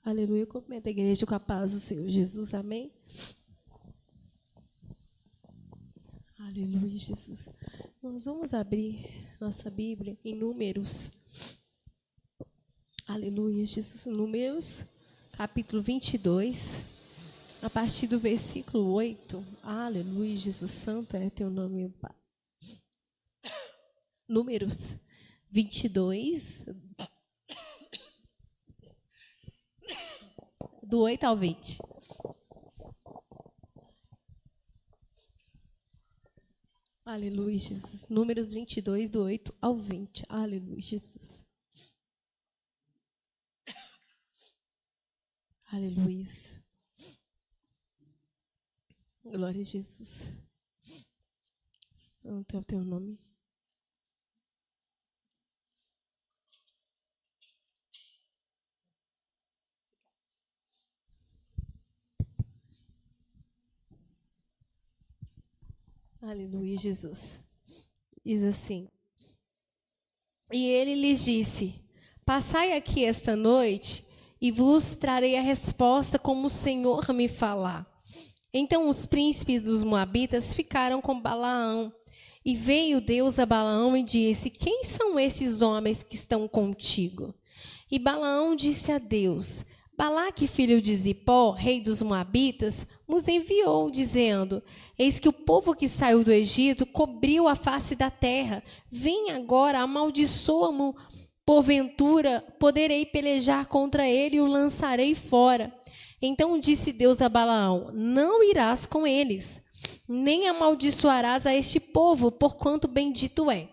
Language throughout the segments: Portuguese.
Aleluia. Cumprimento a igreja com a paz do Senhor Jesus. Amém. Aleluia, Jesus. Nós vamos abrir nossa Bíblia em Números. Aleluia, Jesus. Números, capítulo 22, a partir do versículo 8. Aleluia, Jesus. Santo é teu nome, meu Pai. Números 22, do 8 ao 20. Aleluia, Jesus. Números 22, do 8 ao 20. Aleluia, Jesus. Aleluia. Glória a Jesus. Santo é o teu nome. Aleluia, Jesus. Diz assim: E ele lhes disse: Passai aqui esta noite, e vos trarei a resposta como o Senhor me falar. Então os príncipes dos Moabitas ficaram com Balaão. E veio Deus a Balaão e disse: Quem são esses homens que estão contigo? E Balaão disse a Deus: Balaque, filho de Zipó, rei dos Moabitas, nos enviou, dizendo: Eis que o povo que saiu do Egito cobriu a face da terra. Vem agora, amaldiçoa-mo. Porventura, poderei pelejar contra ele e o lançarei fora. Então disse Deus a Balaão: Não irás com eles, nem amaldiçoarás a este povo, porquanto bendito é.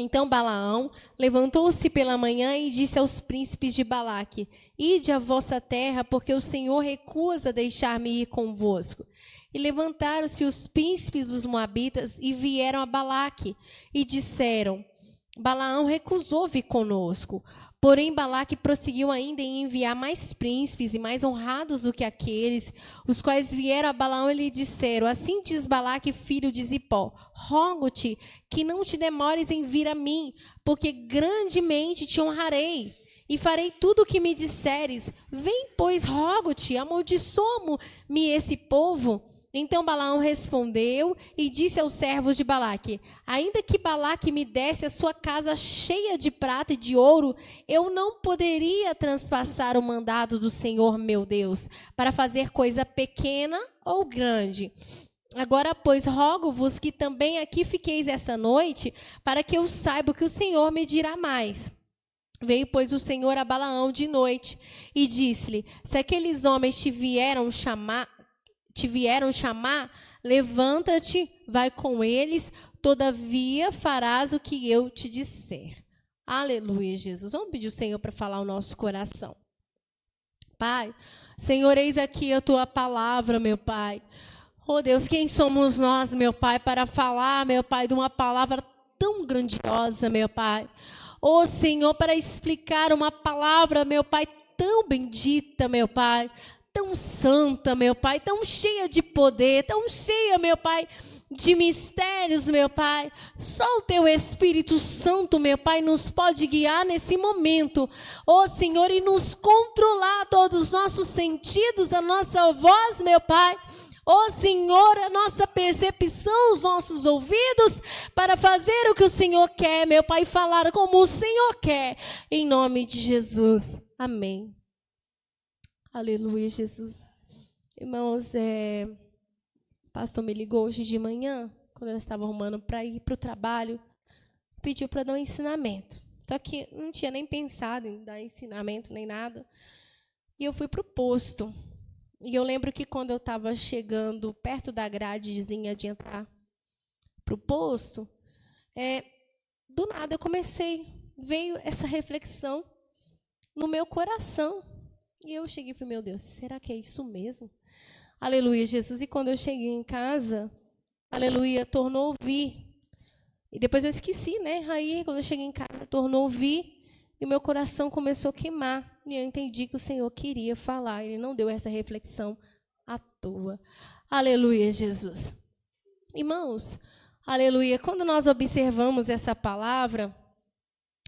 Então Balaão levantou-se pela manhã e disse aos príncipes de Balaque: Ide à vossa terra, porque o Senhor recusa deixar-me ir convosco. E levantaram-se os príncipes dos Moabitas e vieram a Balaque e disseram: Balaão recusou vir conosco. Porém, Balaque prosseguiu ainda em enviar mais príncipes e mais honrados do que aqueles, os quais vieram a Balaão e lhe disseram: Assim diz Balaque, filho de Zipó: Rogo-te que não te demores em vir a mim, porque grandemente te honrarei, e farei tudo o que me disseres. Vem, pois, rogo-te, amaldiçoa-me esse povo. Então Balaão respondeu e disse aos servos de Balaque: Ainda que Balaque me desse a sua casa cheia de prata e de ouro, eu não poderia transpassar o mandado do Senhor meu Deus, para fazer coisa pequena ou grande. Agora, pois, rogo-vos que também aqui fiqueis essa noite, para que eu saiba o que o Senhor me dirá mais. Veio, pois, o Senhor a Balaão de noite e disse-lhe: Se aqueles homens te vieram chamar, levanta-te, vai com eles, todavia farás o que eu te disser. Aleluia, Jesus. Vamos pedir ao Senhor para falar o nosso coração. Pai, Senhor, eis aqui a tua palavra, meu Pai. Oh, Deus, quem somos nós, meu Pai, para falar, meu Pai, de uma palavra tão grandiosa, meu Pai. Oh, Senhor, para explicar uma palavra, meu Pai, tão bendita, meu Pai, tão santa, meu Pai, tão cheia de poder, tão cheia, meu Pai, de mistérios, meu Pai. Só o Teu Espírito Santo, meu Pai, nos pode guiar nesse momento, ó Senhor, e nos controlar todos os nossos sentidos, a nossa voz, meu Pai. Ó Senhor, a nossa percepção, os nossos ouvidos, para fazer o que o Senhor quer, meu Pai, falar como o Senhor quer, em nome de Jesus. Amém. Aleluia, Jesus. Irmãos, o pastor me ligou hoje de manhã, quando eu estava arrumando para ir para o trabalho, pediu para dar um ensinamento. Só que não tinha nem pensado em dar ensinamento, nem nada. E eu fui para o posto. E eu lembro que quando eu estava chegando perto da gradezinha de entrar para o posto, do nada veio essa reflexão no meu coração. E eu cheguei e falei: meu Deus, será que é isso mesmo? Aleluia, Jesus. E quando eu cheguei em casa, aleluia, tornou a vir. E depois eu esqueci, né? Aí, quando eu cheguei em casa, tornou a vir. E o meu coração começou a queimar. E eu entendi que o Senhor queria falar. Ele não deu essa reflexão à toa. Aleluia, Jesus. Irmãos, aleluia. Quando nós observamos essa palavra,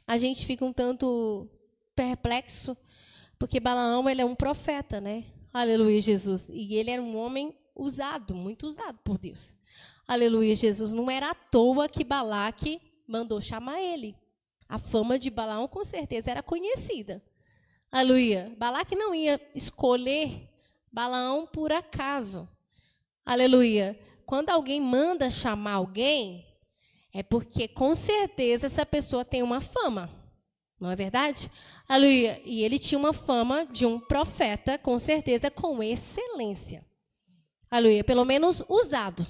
a gente fica um tanto perplexo, Porque Balaão, ele é um profeta, né? Aleluia, Jesus. E ele era um homem usado, muito usado por Deus. Aleluia, Jesus. Não era à toa que Balaque mandou chamar ele. A fama de Balaão, com certeza, era conhecida. Aleluia. Balaque não ia escolher Balaão por acaso. Aleluia. Quando alguém manda chamar alguém, é porque, com certeza, essa pessoa tem uma fama. Não é verdade? Aleluia. E ele tinha uma fama de um profeta, com certeza, com excelência. Aleluia. Pelo menos usado.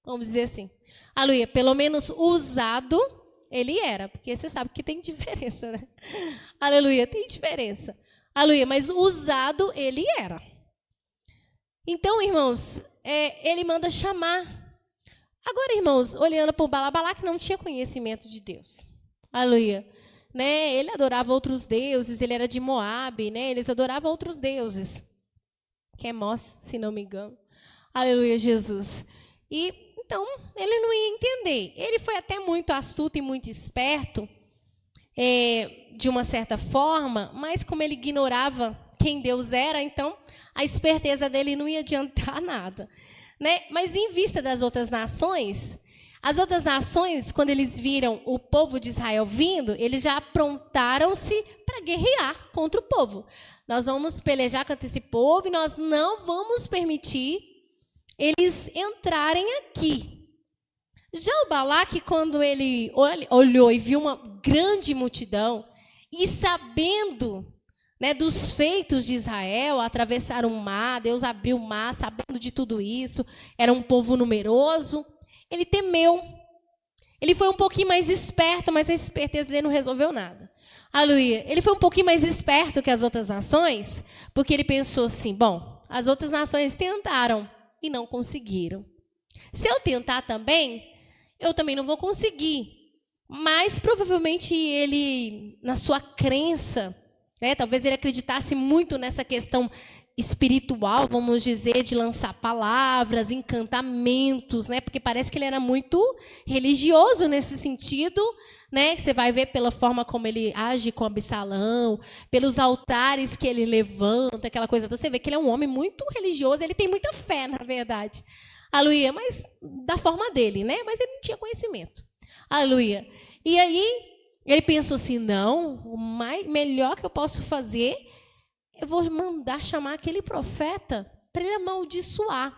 Vamos dizer assim. Aleluia. Pelo menos usado ele era. Porque você sabe que tem diferença, né? Aleluia. Tem diferença. Aleluia. Mas usado ele era. Então, irmãos, ele manda chamar. Agora, irmãos, olhando para o Balaque não tinha conhecimento de Deus. Aleluia. Né? Ele adorava outros deuses, ele era de Moabe, né? Eles adoravam outros deuses. Quemos, se não me engano. Aleluia, Jesus. E, então, ele não ia entender. Ele foi até muito astuto e muito esperto, de uma certa forma, mas como ele ignorava quem Deus era, então a esperteza dele não ia adiantar nada. Né? Mas em vista das outras nações, as outras nações, quando eles viram o povo de Israel vindo, eles já aprontaram-se para guerrear contra o povo. Nós vamos pelejar contra esse povo e nós não vamos permitir eles entrarem aqui. Já o Balaque, quando ele olhou e viu uma grande multidão, e sabendo, né, dos feitos de Israel, atravessaram o mar, Deus abriu o mar, sabendo de tudo isso, era um povo numeroso, ele temeu. Ele foi um pouquinho mais esperto, mas a esperteza dele não resolveu nada. Aleluia. Ele foi um pouquinho mais esperto que as outras nações, porque ele pensou assim, bom, as outras nações tentaram e não conseguiram. Se eu tentar também, eu também não vou conseguir. Mas provavelmente ele, na sua crença, né, talvez ele acreditasse muito nessa questão espiritual, vamos dizer, de lançar palavras, encantamentos, né? Porque parece que ele era muito religioso nesse sentido, né? Você vai ver pela forma como ele age com Absalão, pelos altares que ele levanta, aquela coisa. Você vê que ele é um homem muito religioso, ele tem muita fé, na verdade. Aleluia, mas da forma dele, né? Mas ele não tinha conhecimento. Aleluia. E aí ele pensou assim, não, o melhor que eu posso fazer, eu vou mandar chamar aquele profeta para ele amaldiçoar.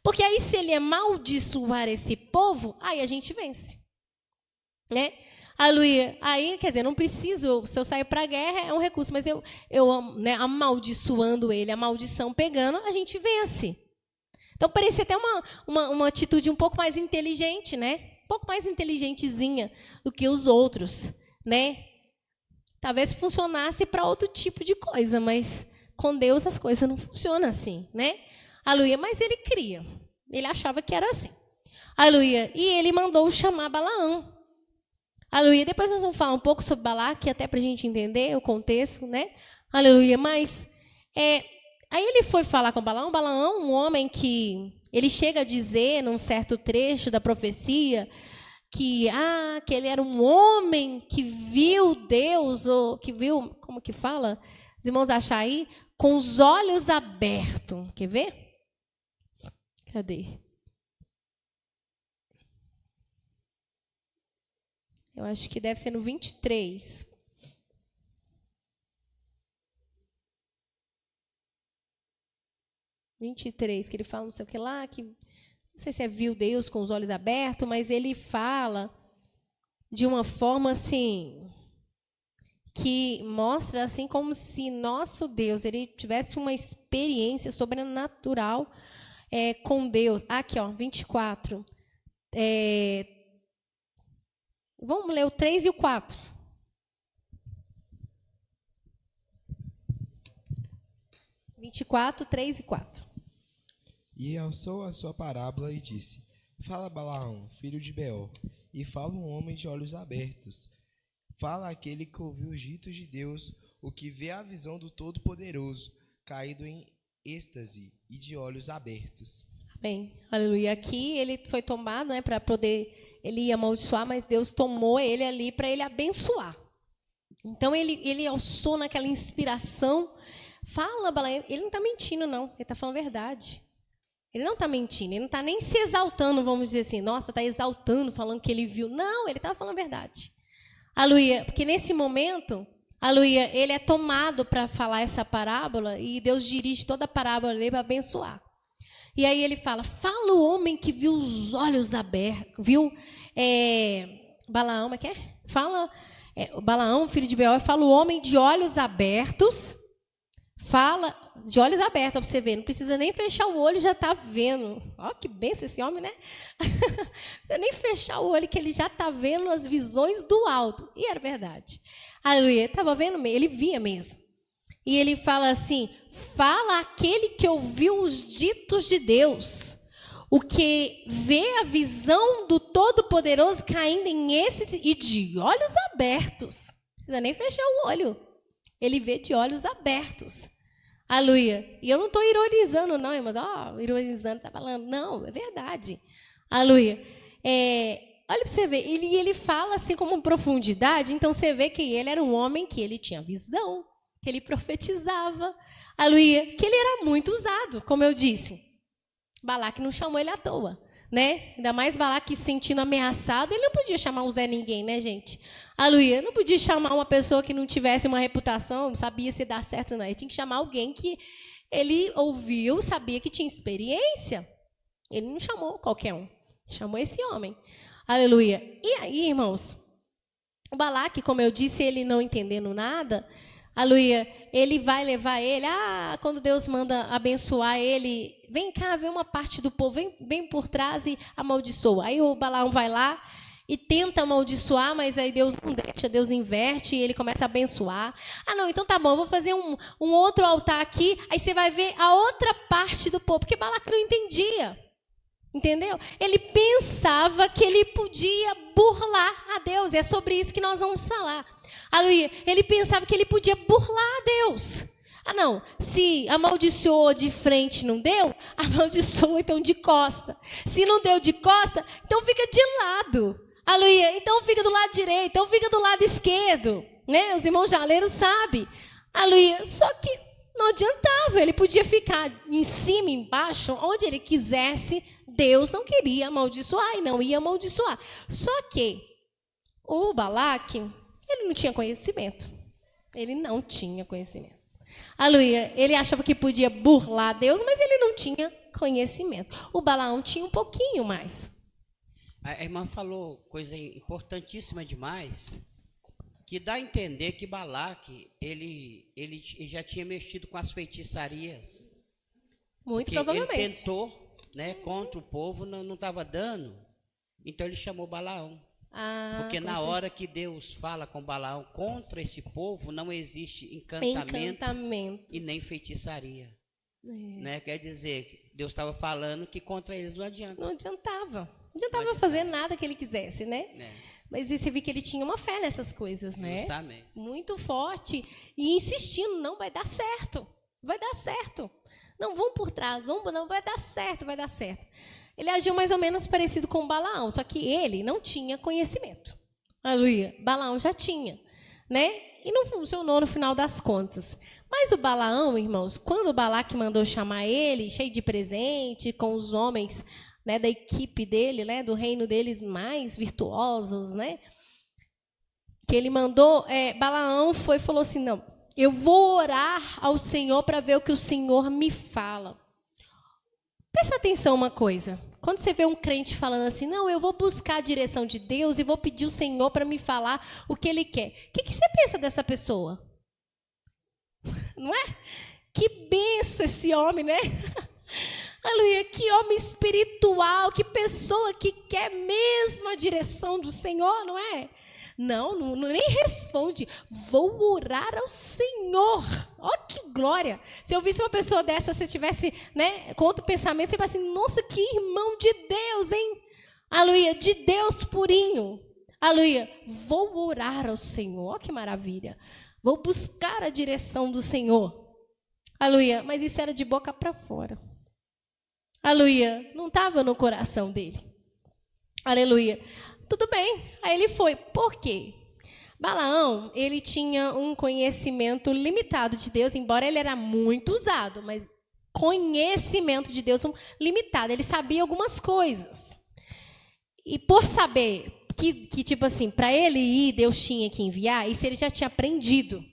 Porque aí, se ele amaldiçoar esse povo, aí a gente vence. Né? Aleluia. Aí, quer dizer, não preciso, se eu sair para a guerra, é um recurso, mas eu né, amaldiçoando ele, a maldição pegando, a gente vence. Então, parecia até uma atitude um pouco mais inteligente, né? Um pouco mais inteligentezinha do que os outros, né? Talvez funcionasse para outro tipo de coisa, mas com Deus as coisas não funcionam assim, né? Aleluia. Mas ele queria. Ele achava que era assim. Aleluia. E ele mandou chamar Balaão. Aleluia. Depois nós vamos falar um pouco sobre Balaque, até para a gente entender o contexto, né? Aleluia. Mas aí ele foi falar com Balaão. Balaão, um homem que ele chega a dizer, num certo trecho da profecia, que ele era um homem que viu Deus, ou que viu, como que fala? Os irmãos acham aí? Com os olhos abertos. Quer ver? Cadê? Eu acho que deve ser no 23. Que ele fala não sei o que lá, que não sei se viu Deus com os olhos abertos, mas ele fala de uma forma assim que mostra assim como se nosso Deus ele tivesse uma experiência sobrenatural com Deus. Aqui, ó, 24. Vamos ler o 3 e o 4. – 24, 3 e 4. E alçou a sua parábola e disse: Fala Balaão, filho de Beor, e fala um homem de olhos abertos. Fala aquele que ouviu os ditos de Deus, o que vê a visão do Todo-Poderoso, caído em êxtase e de olhos abertos. Bem, aleluia. Aqui ele foi tomado, para poder, ele ia amaldiçoar, mas Deus tomou ele ali para ele abençoar. Então ele alçou naquela inspiração. Fala, Balaão. Ele não está mentindo, não. Ele está falando a verdade. Ele não está mentindo. Ele não está nem se exaltando, vamos dizer assim. Nossa, está exaltando, falando que ele viu. Não, ele estava falando a verdade. Aleluia. Porque nesse momento, aleluia, ele é tomado para falar essa parábola e Deus dirige toda a parábola dele para abençoar. E aí ele fala o homem que viu os olhos abertos, viu Balaão, é que é? Fala, Balaão, filho de Beor, fala o homem de olhos abertos, fala de olhos abertos, para você ver, não precisa nem fechar o olho, já está vendo. Olha que benção esse homem, né? Não precisa nem fechar o olho, que ele já está vendo as visões do alto. E era verdade. Aleluia, estava vendo, ele via mesmo. E ele fala assim, fala aquele que ouviu os ditos de Deus, o que vê a visão do Todo-Poderoso caindo em êxtase e de olhos abertos. Não precisa nem fechar o olho. Ele vê de olhos abertos. Aleluia. E eu não estou ironizando, não, irmãos. Ironizando, está falando. Não, é verdade. Aleluia. Olha para você ver. Ele fala assim como profundidade, então você vê que ele era um homem que ele tinha visão, que ele profetizava. Aleluia. Que ele era muito usado, como eu disse. Balaque não chamou ele à toa, né? Ainda mais Balaque se sentindo ameaçado, ele não podia chamar um Zé Ninguém, né, gente? Aleluia. Não podia chamar uma pessoa que não tivesse uma reputação, não sabia se dar certo, não. Ele tinha que chamar alguém que ele ouviu, sabia que tinha experiência. Ele não chamou qualquer um. Chamou esse homem. Aleluia. E aí, irmãos, o Balaque, como eu disse, ele não entendendo nada, aleluia, ele vai levar ele, quando Deus manda abençoar ele, vem cá, vem uma parte do povo, vem por trás e amaldiçoa. Aí o Balaão vai lá e tenta amaldiçoar, mas aí Deus não deixa, Deus inverte e ele começa a abençoar. Não, então tá bom, eu vou fazer um outro altar aqui, aí você vai ver a outra parte do povo, porque Balaque não entendia. Entendeu? Ele pensava que ele podia burlar a Deus. E é sobre isso que nós vamos falar. Aleluia. Ele pensava que ele podia burlar a Deus. Não. Se amaldiçoou de frente e não deu, amaldiçoa então de costa. Se não deu de costa, então fica de lado. Aleluia. Então fica do lado direito, então fica do lado esquerdo. Né? Os irmãos jaleiros sabem. Aleluia. Só que não adiantava. Ele podia ficar em cima, embaixo, onde ele quisesse. Deus não queria amaldiçoar e não ia amaldiçoar. Só que o Balaque, ele não tinha conhecimento. Ele não tinha conhecimento. Aleluia. Ele achava que podia burlar Deus, mas ele não tinha conhecimento. O Balaão tinha um pouquinho mais. A irmã falou coisa importantíssima demais, que dá a entender que Balaque, ele já tinha mexido com as feitiçarias. Muito provavelmente. Ele tentou, né, contra o povo, não estava dando, então ele chamou Balaão. Porque na hora que Deus fala com Balaão contra esse povo, não existe encantamento e nem feitiçaria. Né? Quer dizer, Deus estava falando que contra eles não adianta. Não adiantava. Não adiantava fazer nada que ele quisesse, né? Mas você viu que ele tinha uma fé nessas coisas, né? Justamente. Muito forte. E insistindo, não vai dar certo. Vai dar certo. Não, vão por trás, não, vai dar certo, vai dar certo. Ele agiu mais ou menos parecido com Balaão, só que ele não tinha conhecimento. Aleluia. Balaão já tinha, né? E não funcionou no final das contas. Mas o Balaão, irmãos, quando o Balaque mandou chamar ele, cheio de presente, com os homens, né, da equipe dele, né, do reino deles mais virtuosos, né? Que ele mandou, Balaão foi e falou assim, não, eu vou orar ao Senhor para ver o que o Senhor me fala. Presta atenção uma coisa. Quando você vê um crente falando assim, não, eu vou buscar a direção de Deus e vou pedir o Senhor para me falar o que Ele quer. O que você pensa dessa pessoa? Não é? Que benção esse homem, né? Aleluia, que homem espiritual, que pessoa que quer mesmo a direção do Senhor, não é? Não, nem responde. Vou orar ao Senhor. Ó, que glória. Se eu visse uma pessoa dessa, se tivesse, né, com outro pensamento, você fala assim, nossa, que irmão de Deus, hein? Aleluia, de Deus purinho. Aleluia, vou orar ao Senhor. Ó, que maravilha. Vou buscar a direção do Senhor. Aleluia, mas isso era de boca para fora. Aleluia, não estava no coração dele. Aleluia. Tudo bem, aí ele foi. Por quê? Balaão, ele tinha um conhecimento limitado de Deus, embora ele era muito usado, mas conhecimento de Deus limitado. Ele sabia algumas coisas. E por saber que tipo assim, para ele ir, Deus tinha que enviar, isso ele já tinha aprendido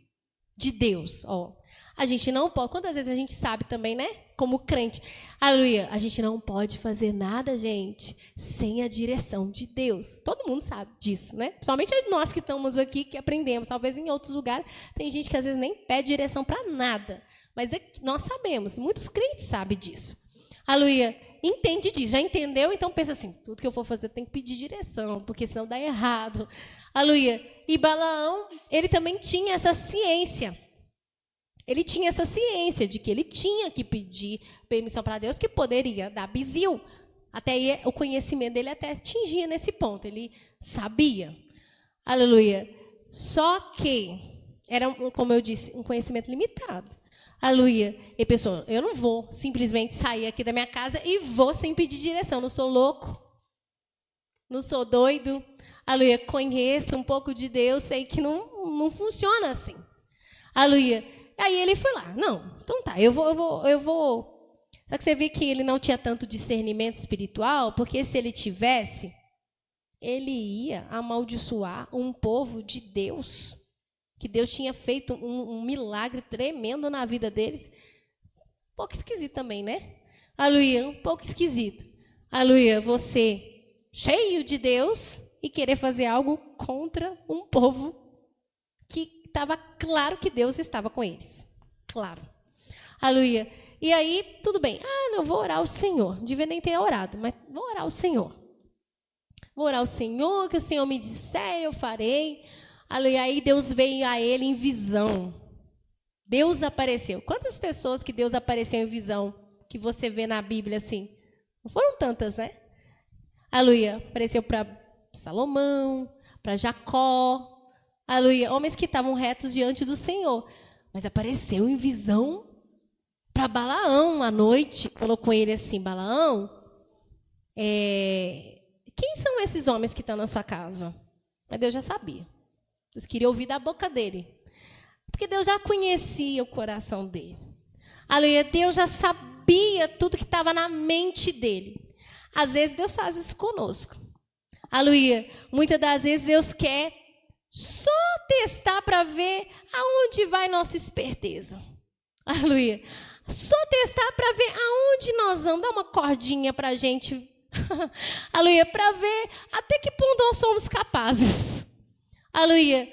de Deus. Ó, a gente não pode, quantas vezes a gente sabe também, né? Como crente, aleluia, a gente não pode fazer nada, gente, sem a direção de Deus. Todo mundo sabe disso, né? Principalmente nós que estamos aqui, que aprendemos. Talvez em outros lugares tem gente que às vezes nem pede direção para nada. Mas nós sabemos, muitos crentes sabem disso. Aleluia, entende disso, já entendeu? Então pensa assim, tudo que eu for fazer tem que pedir direção, porque senão dá errado. Aleluia. E Balaão, ele também tinha essa ciência. Ele tinha essa ciência de que ele tinha que pedir permissão para Deus, que poderia dar bizil. Até aí, o conhecimento dele até atingia nesse ponto. Ele sabia. Aleluia. Só que era, como eu disse, um conhecimento limitado. Aleluia. E pessoal, eu não vou simplesmente sair aqui da minha casa e vou sem pedir direção. Não sou louco. Não sou doido. Aleluia. Conheço um pouco de Deus, sei que não funciona assim. Aleluia. Aí ele foi lá, não, então tá, eu vou. Só que você vê que ele não tinha tanto discernimento espiritual, porque se ele tivesse, ele ia amaldiçoar um povo de Deus, que Deus tinha feito um milagre tremendo na vida deles. Um pouco esquisito também, né? Aleluia, um pouco esquisito. Aleluia, você cheio de Deus e querer fazer algo contra um povo que estava claro que Deus estava com eles. Claro. Aleluia. E aí, tudo bem. Não, vou orar ao Senhor. Devia nem ter orado, mas vou orar ao Senhor. Vou orar ao Senhor, que o Senhor me disser, eu farei. Aleluia. Aí Deus veio a ele em visão. Deus apareceu. Quantas pessoas que Deus apareceu em visão que você vê na Bíblia assim? Não foram tantas, né? Aleluia. Apareceu para Salomão, para Jacó. Aleluia, homens que estavam retos diante do Senhor. Mas apareceu em visão para Balaão à noite. Falou com ele assim, Balaão, quem são esses homens que estão na sua casa? Mas Deus já sabia. Deus queria ouvir da boca dele. Porque Deus já conhecia o coração dele. Aleluia, Deus já sabia tudo que estava na mente dele. Às vezes Deus faz isso conosco. Aleluia, muitas das vezes Deus quer só testar para ver aonde vai nossa esperteza. Aleluia. Só testar para ver aonde nós vamos. Dar uma cordinha para a gente. Aleluia. Para ver até que ponto nós somos capazes. Aleluia.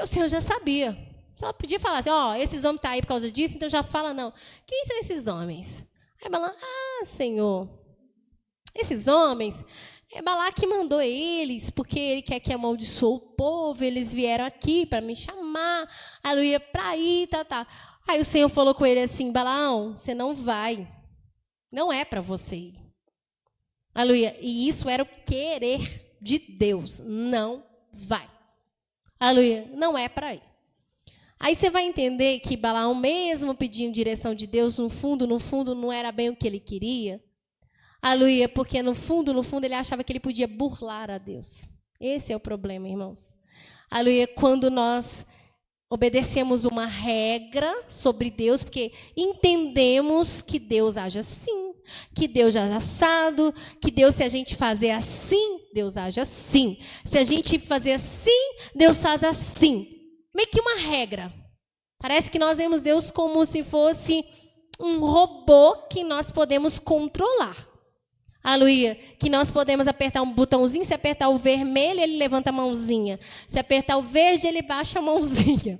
O Senhor já sabia. Só podia falar assim, esses homens estão aí por causa disso, então já fala não. Quem são esses homens? Aí Balaão, Senhor, esses homens... Balaque mandou eles, porque ele quer que amaldiçoe o povo, eles vieram aqui para me chamar, aleluia, para ir, tá. Aí o Senhor falou com ele assim, Balaão, você não vai, não é para você ir. Aleluia, e isso era o querer de Deus, não vai. Aleluia, não é para ir. Aí você vai entender que Balaão, mesmo pedindo direção de Deus, no fundo, não era bem o que ele queria. Aleluia, porque no fundo, ele achava que ele podia burlar a Deus. Esse é o problema, irmãos. Aleluia, quando nós obedecemos uma regra sobre Deus, porque entendemos que Deus age assim, que Deus age assado, que Deus, se a gente fazer assim, Deus age assim. Se a gente fazer assim, Deus faz assim. Meio que uma regra. Parece que nós vemos Deus como se fosse um robô que nós podemos controlar. Aleluia, que nós podemos apertar um botãozinho, se apertar o vermelho, ele levanta a mãozinha. Se apertar o verde, ele baixa a mãozinha.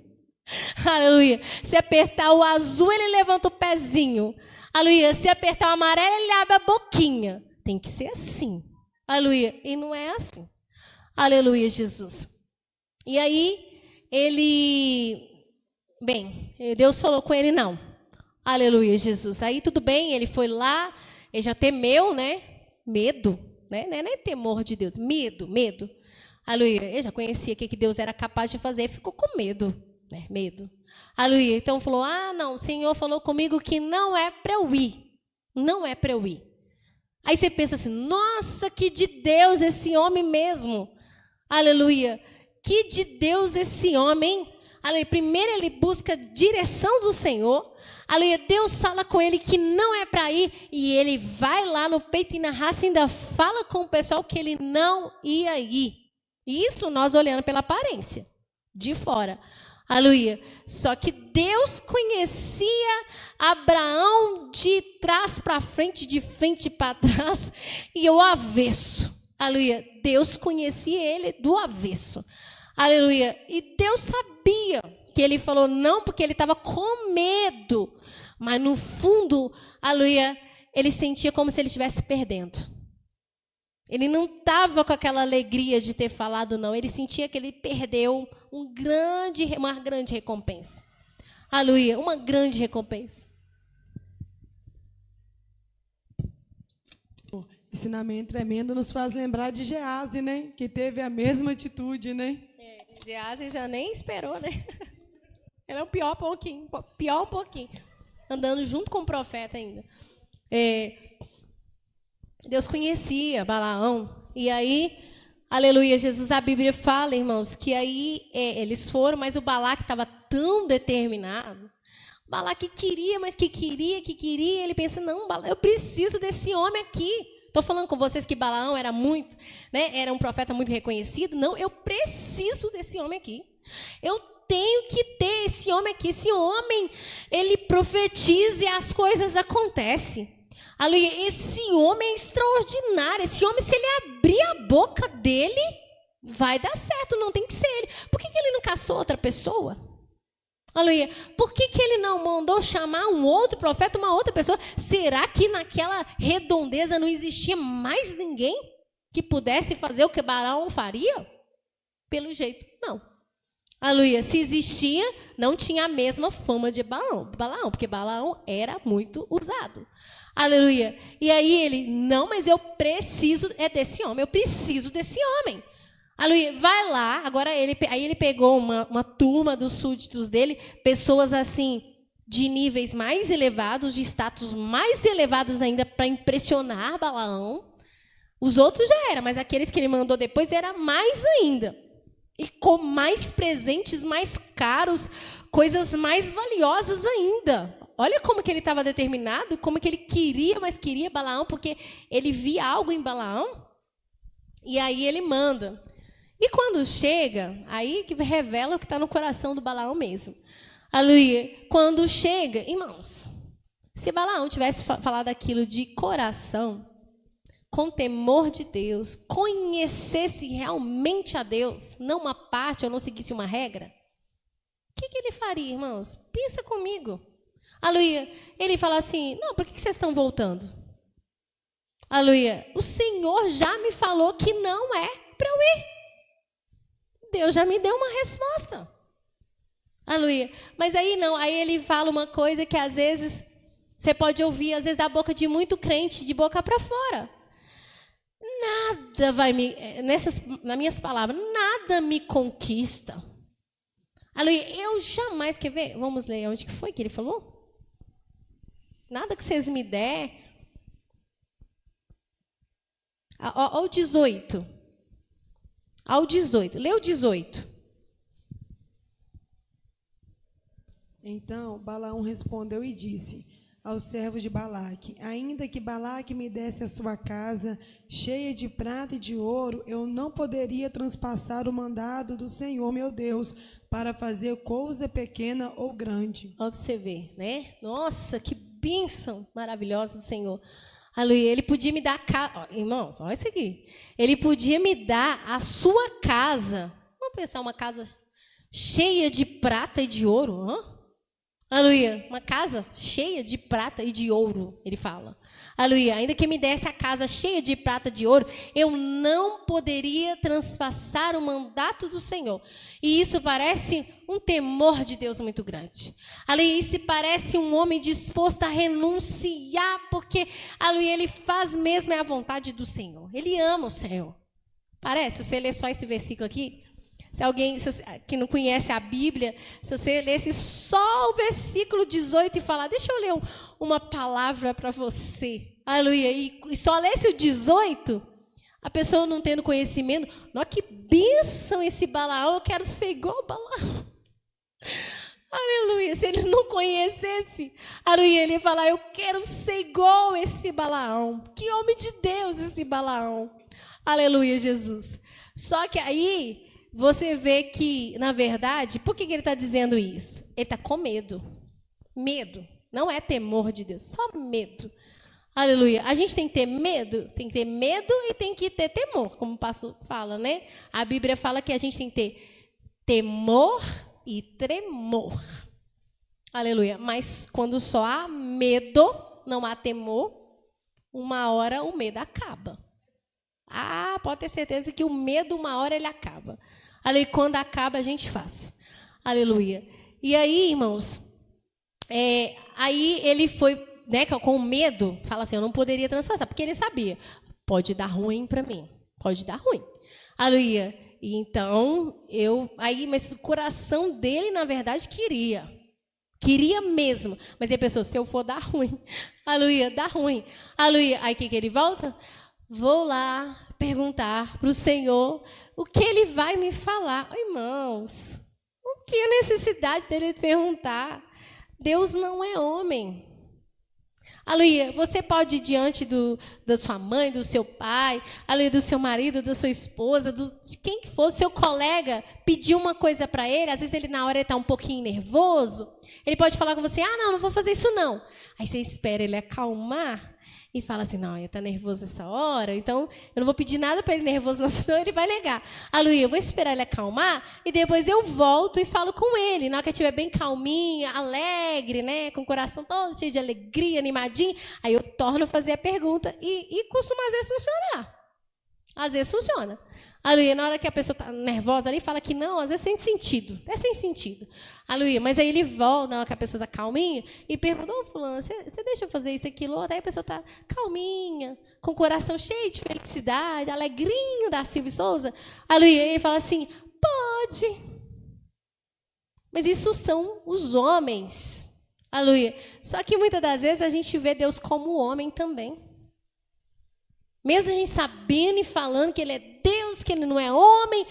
Aleluia. Se apertar o azul, ele levanta o pezinho. Aleluia. Se apertar o amarelo, ele abre a boquinha. Tem que ser assim. Aleluia. E não é assim. Aleluia, Jesus. E aí, Deus falou com ele, não. Aleluia, Jesus. Aí tudo bem, ele foi lá, ele já temeu, né? Medo, né? Não é nem temor de Deus, medo. Aleluia. Ele já conhecia o que Deus era capaz de fazer, ficou com medo, né? Medo. Aleluia. Então falou, não, o Senhor falou comigo que não é para eu ir. Não é para eu ir. Aí você pensa assim, nossa, que de Deus esse homem mesmo. Aleluia. que de Deus esse homem. Aleluia. Primeiro ele busca direção do Senhor. Aleluia. Deus fala com ele que não é para ir. E ele vai lá no peito e na raça ainda fala com o pessoal que ele não ia ir. Isso nós olhando pela aparência, de fora. Aleluia. Só que Deus conhecia Abraão de trás para frente, de frente para trás e o avesso. Aleluia. Deus conhecia ele do avesso. Aleluia. E Deus sabia que ele falou não porque ele estava com medo. Mas no fundo, aleluia, ele sentia como se ele estivesse perdendo. Ele não estava com aquela alegria de ter falado não. Ele sentia que ele perdeu uma grande recompensa. Aleluia, uma grande recompensa. O ensinamento tremendo nos faz lembrar de Gease, né? Que teve a mesma atitude, né? Gease já nem esperou, né? Ele é o pior um pouquinho. Andando junto com o profeta ainda. Deus conhecia Balaão. E aí, aleluia, Jesus, a Bíblia fala, irmãos, que aí eles foram, mas o Balaque estava tão determinado. Balaque queria, mas que queria. Ele pensa, não, eu preciso desse homem aqui. Estou falando com vocês que Balaão era muito, né? Era um profeta muito reconhecido. Não, eu preciso desse homem aqui. Eu tenho que ter esse homem aqui. Esse homem, ele profetiza e as coisas acontecem. Aleluia, esse homem é extraordinário. Esse homem, se ele abrir a boca dele, vai dar certo, não tem que ser ele. Por que ele não caçou outra pessoa? Aleluia. Por que ele não mandou chamar um outro profeta, uma outra pessoa? Será que naquela redondeza não existia mais ninguém que pudesse fazer o que Balaão faria? Pelo jeito, não. Aleluia. Se existia, não tinha a mesma fama de Balaão, porque Balaão era muito usado. Aleluia. E aí ele, não, mas eu preciso desse homem, eu preciso desse homem. Aleluia. Vai lá, agora aí ele pegou uma turma dos súditos dele, pessoas assim, de níveis mais elevados, de status mais elevados ainda, para impressionar Balaão. Os outros já eram, mas aqueles que ele mandou depois era mais ainda. E com mais presentes, mais caros, coisas mais valiosas ainda. Olha como que ele estava determinado, como que ele queria, mas queria Balaão, porque ele via algo em Balaão. E aí ele manda. E quando chega, aí que revela o que está no coração do Balaão mesmo. Aleluia. Quando chega, irmãos, se Balaão tivesse falado aquilo de coração, com temor de Deus, conhecesse realmente a Deus, não uma parte ou não seguisse uma regra, o que ele faria, irmãos? Pensa comigo. Aleluia. Ele fala assim, não, por que vocês estão voltando? Aleluia. O Senhor já me falou que não é para eu ir. Deus já me deu uma resposta. Aleluia. Mas aí não, aí ele fala uma coisa que às vezes você pode ouvir, às vezes da boca de muito crente, de boca para fora. Nada vai me, nas minhas palavras, nada me conquista. Aleluia. Eu jamais, quer ver? Vamos ler onde que foi que ele falou? Nada que vocês me der. Ao 18. Ao 18. Lê o 18. Então Balaão respondeu e disse ao servo de Balaque, ainda que Balaque me desse a sua casa cheia de prata e de ouro, eu não poderia transpassar o mandado do Senhor, meu Deus, para fazer coisa pequena ou grande. Ó, pra você ver, né? Nossa, que bênção maravilhosa do Senhor. Aleluia. Ele podia me dar irmãos, olha isso aqui. Ele podia me dar a sua casa. Vamos pensar uma casa cheia de prata e de ouro, Aleluia. Uma casa cheia de prata e de ouro, ele fala. Aleluia. Ainda que me desse a casa cheia de prata e de ouro, eu não poderia transpassar o mandato do Senhor. E isso parece um temor de Deus muito grande. Aleluia. Isso parece um homem disposto a renunciar, porque, aleluia, ele faz mesmo a vontade do Senhor. Ele ama o Senhor. Parece, se você ler só esse versículo aqui, se alguém que não conhece a Bíblia, se você lesse só o versículo 18 e falar, deixa eu ler uma palavra para você, aleluia, e só lesse o 18, A pessoa não tendo conhecimento. Nossa, que bênção esse Balaão, eu quero ser igual ao Balaão. Aleluia. Se ele não conhecesse, aleluia, ele ia falar, eu quero ser igual esse Balaão. Que homem de Deus esse Balaão. Aleluia, Jesus. Só que aí você vê que, na verdade, por que ele está dizendo isso? Ele está com medo. Medo. Não é temor de Deus, só medo. Aleluia. A gente tem que ter medo? Tem que ter medo e tem que ter temor, como o pastor fala, né? A Bíblia fala que a gente tem que ter temor e tremor. Aleluia. Mas quando só há medo, não há temor, uma hora o medo acaba. Ah, pode ter certeza que o medo, uma hora ele acaba. Aleluia. Quando acaba, a gente faz. Aleluia. E aí, irmãos, aí ele foi, né, com medo, fala assim, eu não poderia transpassar, porque ele sabia, pode dar ruim para mim, pode dar ruim. Aleluia. E então, mas o coração dele, na verdade, queria mesmo, mas ele pensou, se eu for dar ruim, aleluia, dá ruim. Aleluia. Aí o que ele volta? Vou lá perguntar para o Senhor o que ele vai me falar. Irmãos, não tinha necessidade dele perguntar. Deus não é homem. Aleluia. Você pode ir diante da sua mãe, do seu pai, aleluia, do seu marido, da sua esposa, de quem que for, seu colega, pedir uma coisa para ele. Às vezes ele na hora ele está um pouquinho nervoso. Ele pode falar com você, não vou fazer isso não. Aí você espera ele acalmar e fala assim, não, ele está nervoso essa hora, então eu não vou pedir nada para ele nervoso, não, senão ele vai negar. Aleluia, eu vou esperar ele acalmar e depois eu volto e falo com ele. Na hora que ele estiver bem calminho, alegre, né, com o coração todo cheio de alegria, animadinho, aí eu torno a fazer a pergunta e costuma às vezes funcionar. Às vezes funciona. Aleluia, na hora que a pessoa está nervosa ali, fala que não, às vezes sem sentido. É sem sentido. Aleluia, mas aí ele volta, na hora que a pessoa está calminha, e pergunta, fulano, você deixa eu fazer isso, aquilo, outro? Aí a pessoa está calminha, com o coração cheio de felicidade, alegrinho da Silvia Souza. Aleluia, e ele fala assim, pode. Mas isso são os homens. Aleluia. Só que muitas das vezes a gente vê Deus como homem também. Mesmo a gente sabendo e falando que ele é Deus, que ele não é homem,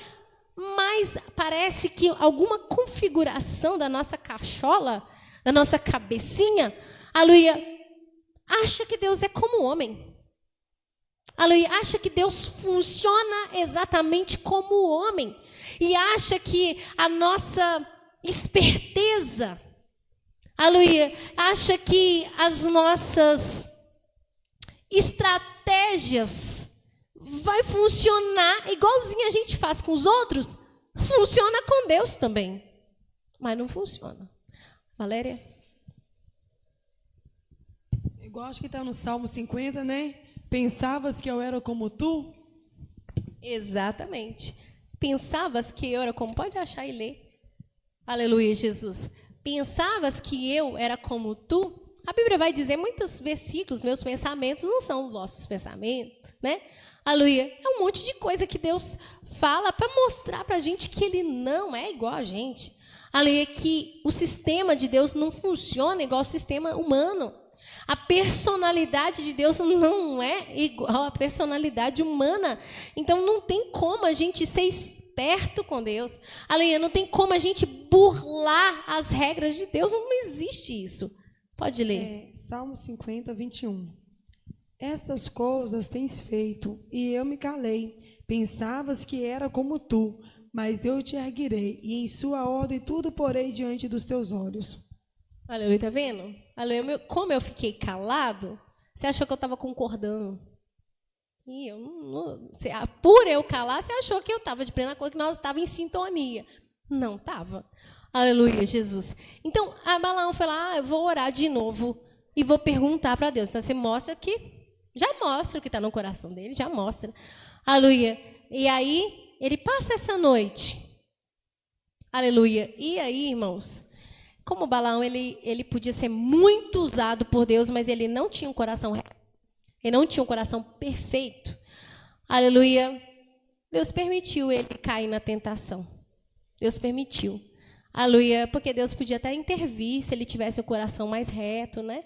mas parece que alguma configuração da nossa cachola, da nossa cabecinha, aleluia, acha que Deus é como homem. Aleluia, acha que Deus funciona exatamente como homem. E acha que a nossa esperteza, aleluia, acha que as nossas estratégias vai funcionar igualzinho a gente faz com os outros, funciona com Deus também. Mas não funciona. Valéria? Igual acho que está no Salmo 50, né? Pensavas que eu era como tu? Exatamente. Pensavas que eu era como... Pode achar e ler. Aleluia, Jesus. Pensavas que eu era como tu? A Bíblia vai dizer muitos versículos, meus pensamentos não são vossos pensamentos, né? Aleluia. É um monte de coisa que Deus fala para mostrar para a gente que ele não é igual a gente. Aleluia, que o sistema de Deus não funciona igual ao sistema humano. A personalidade de Deus não é igual à personalidade humana. Então, não tem como a gente ser esperto com Deus. Aleluia, não tem como a gente burlar as regras de Deus. Não existe isso. Pode ler. Salmo 50, 21. Estas coisas tens feito, e eu me calei. Pensavas que era como tu, mas eu te erguirei, e em sua ordem tudo porei diante dos teus olhos. Aleluia, tá vendo? Aleluia, como eu fiquei calado, você achou que eu estava concordando. E eu não, por eu calar, você achou que eu estava de plena coisa, que nós estávamos em sintonia. Não estava. Aleluia, Jesus. Então, a Balaão foi lá, eu vou orar de novo e vou perguntar para Deus. Então, você mostra que, já mostra o que está no coração dele, já mostra. Aleluia. E aí, ele passa essa noite. Aleluia. E aí, irmãos, como o Balaão, ele podia ser muito usado por Deus, mas ele não tinha um coração reto. Ele não tinha um coração perfeito. Aleluia. Deus permitiu ele cair na tentação. Deus permitiu. Aleluia, porque Deus podia até intervir se ele tivesse o coração mais reto, né?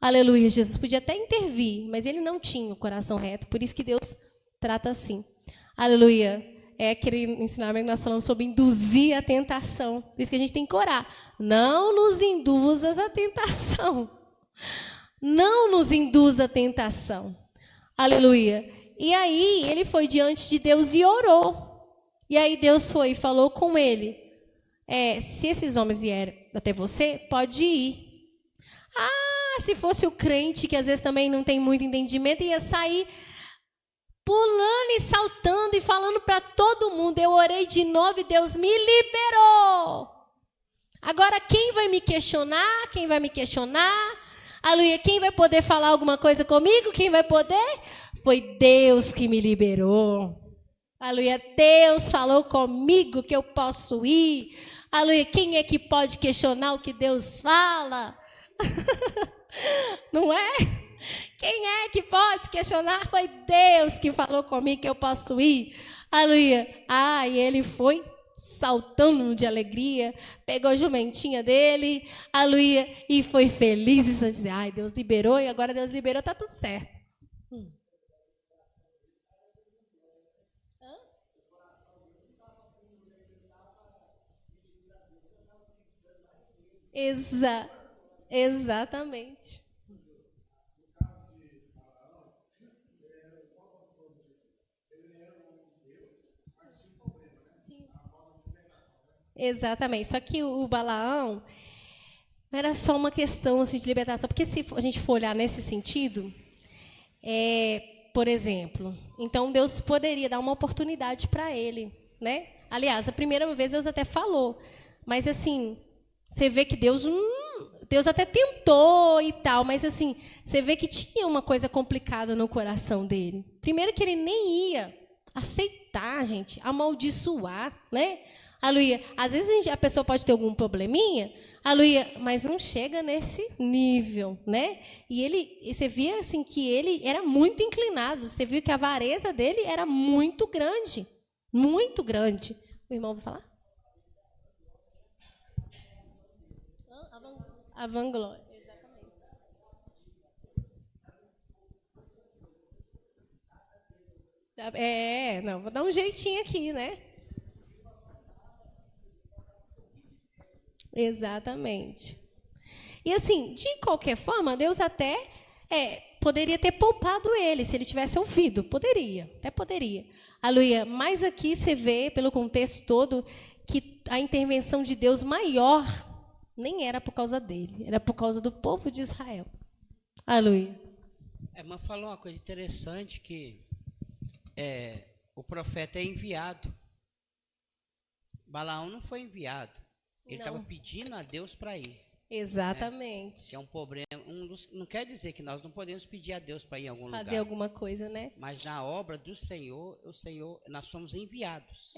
Aleluia, Jesus podia até intervir, mas ele não tinha o coração reto, por isso que Deus trata assim. Aleluia. É aquele ensinamento que nós falamos sobre induzir a tentação. Por isso que a gente tem que orar. Não nos induzas à tentação. Não nos induza à tentação. Aleluia. E aí, ele foi diante de Deus e orou. E aí, Deus foi e falou com ele. Se esses homens vierem até você, pode ir. Se fosse o crente, que às vezes também não tem muito entendimento, ia sair pulando e saltando e falando para todo mundo. Eu orei de novo e Deus me liberou. Agora, quem vai me questionar? Quem vai me questionar? Aleluia, quem vai poder falar alguma coisa comigo? Quem vai poder? Foi Deus que me liberou. Aleluia, Deus falou comigo que eu posso ir. Aleluia, quem é que pode questionar o que Deus fala? Não é? Quem é que pode questionar? Foi Deus que falou comigo que eu posso ir. Aleluia. E ele foi saltando de alegria, pegou a jumentinha dele, aleluia, e foi feliz. E só dizer, Deus liberou, e agora Deus liberou, tá tudo certo. Exatamente. Exatamente. Só que o Balaão não era só uma questão assim, de libertação. Porque se a gente for olhar nesse sentido, por exemplo, então Deus poderia dar uma oportunidade para ele, né? Aliás, a primeira vez Deus até falou. Mas assim, você vê que Deus até tentou e tal, mas assim, você vê que tinha uma coisa complicada no coração dele. Primeiro que ele nem ia aceitar, gente, amaldiçoar, né? Aleluia. Às vezes a pessoa pode ter algum probleminha, aleluia, mas não chega nesse nível, né? E você via assim que ele era muito inclinado. Você viu que a avareza dele era muito grande, muito grande. O irmão vai falar? A vanglória, exatamente. Não, vou dar um jeitinho aqui, né? Exatamente. E assim, de qualquer forma, Deus até poderia ter poupado ele, se ele tivesse ouvido. Até poderia. Aleluia. Mas aqui você vê, pelo contexto todo, que a intervenção de Deus maior nem era por causa dele, era por causa do povo de Israel. Aleluia. A irmã falou uma coisa interessante, que o profeta é enviado. Balaão não foi enviado. Ele estava pedindo a Deus para ir. Exatamente. Que é um problema. Não quer dizer que nós não podemos pedir a Deus para ir em algum lugar. Fazer alguma coisa, né? Mas na obra do Senhor, nós somos enviados.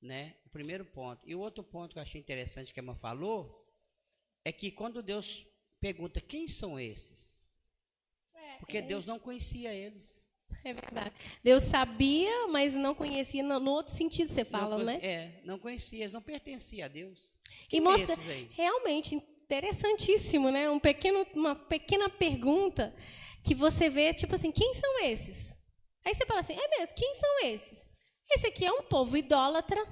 Né? O primeiro ponto. E o outro ponto que eu achei interessante que a irmã falou é que quando Deus pergunta quem são esses, porque Deus não conhecia eles. É verdade. Deus sabia, mas não conhecia no outro sentido, você fala, né? Não conhecia, eles não pertenciam a Deus. E mostra, realmente interessantíssimo, né? Uma pequena pergunta que você vê, tipo assim, quem são esses? Aí você fala assim, mesmo, quem são esses? Esse aqui é um povo idólatra.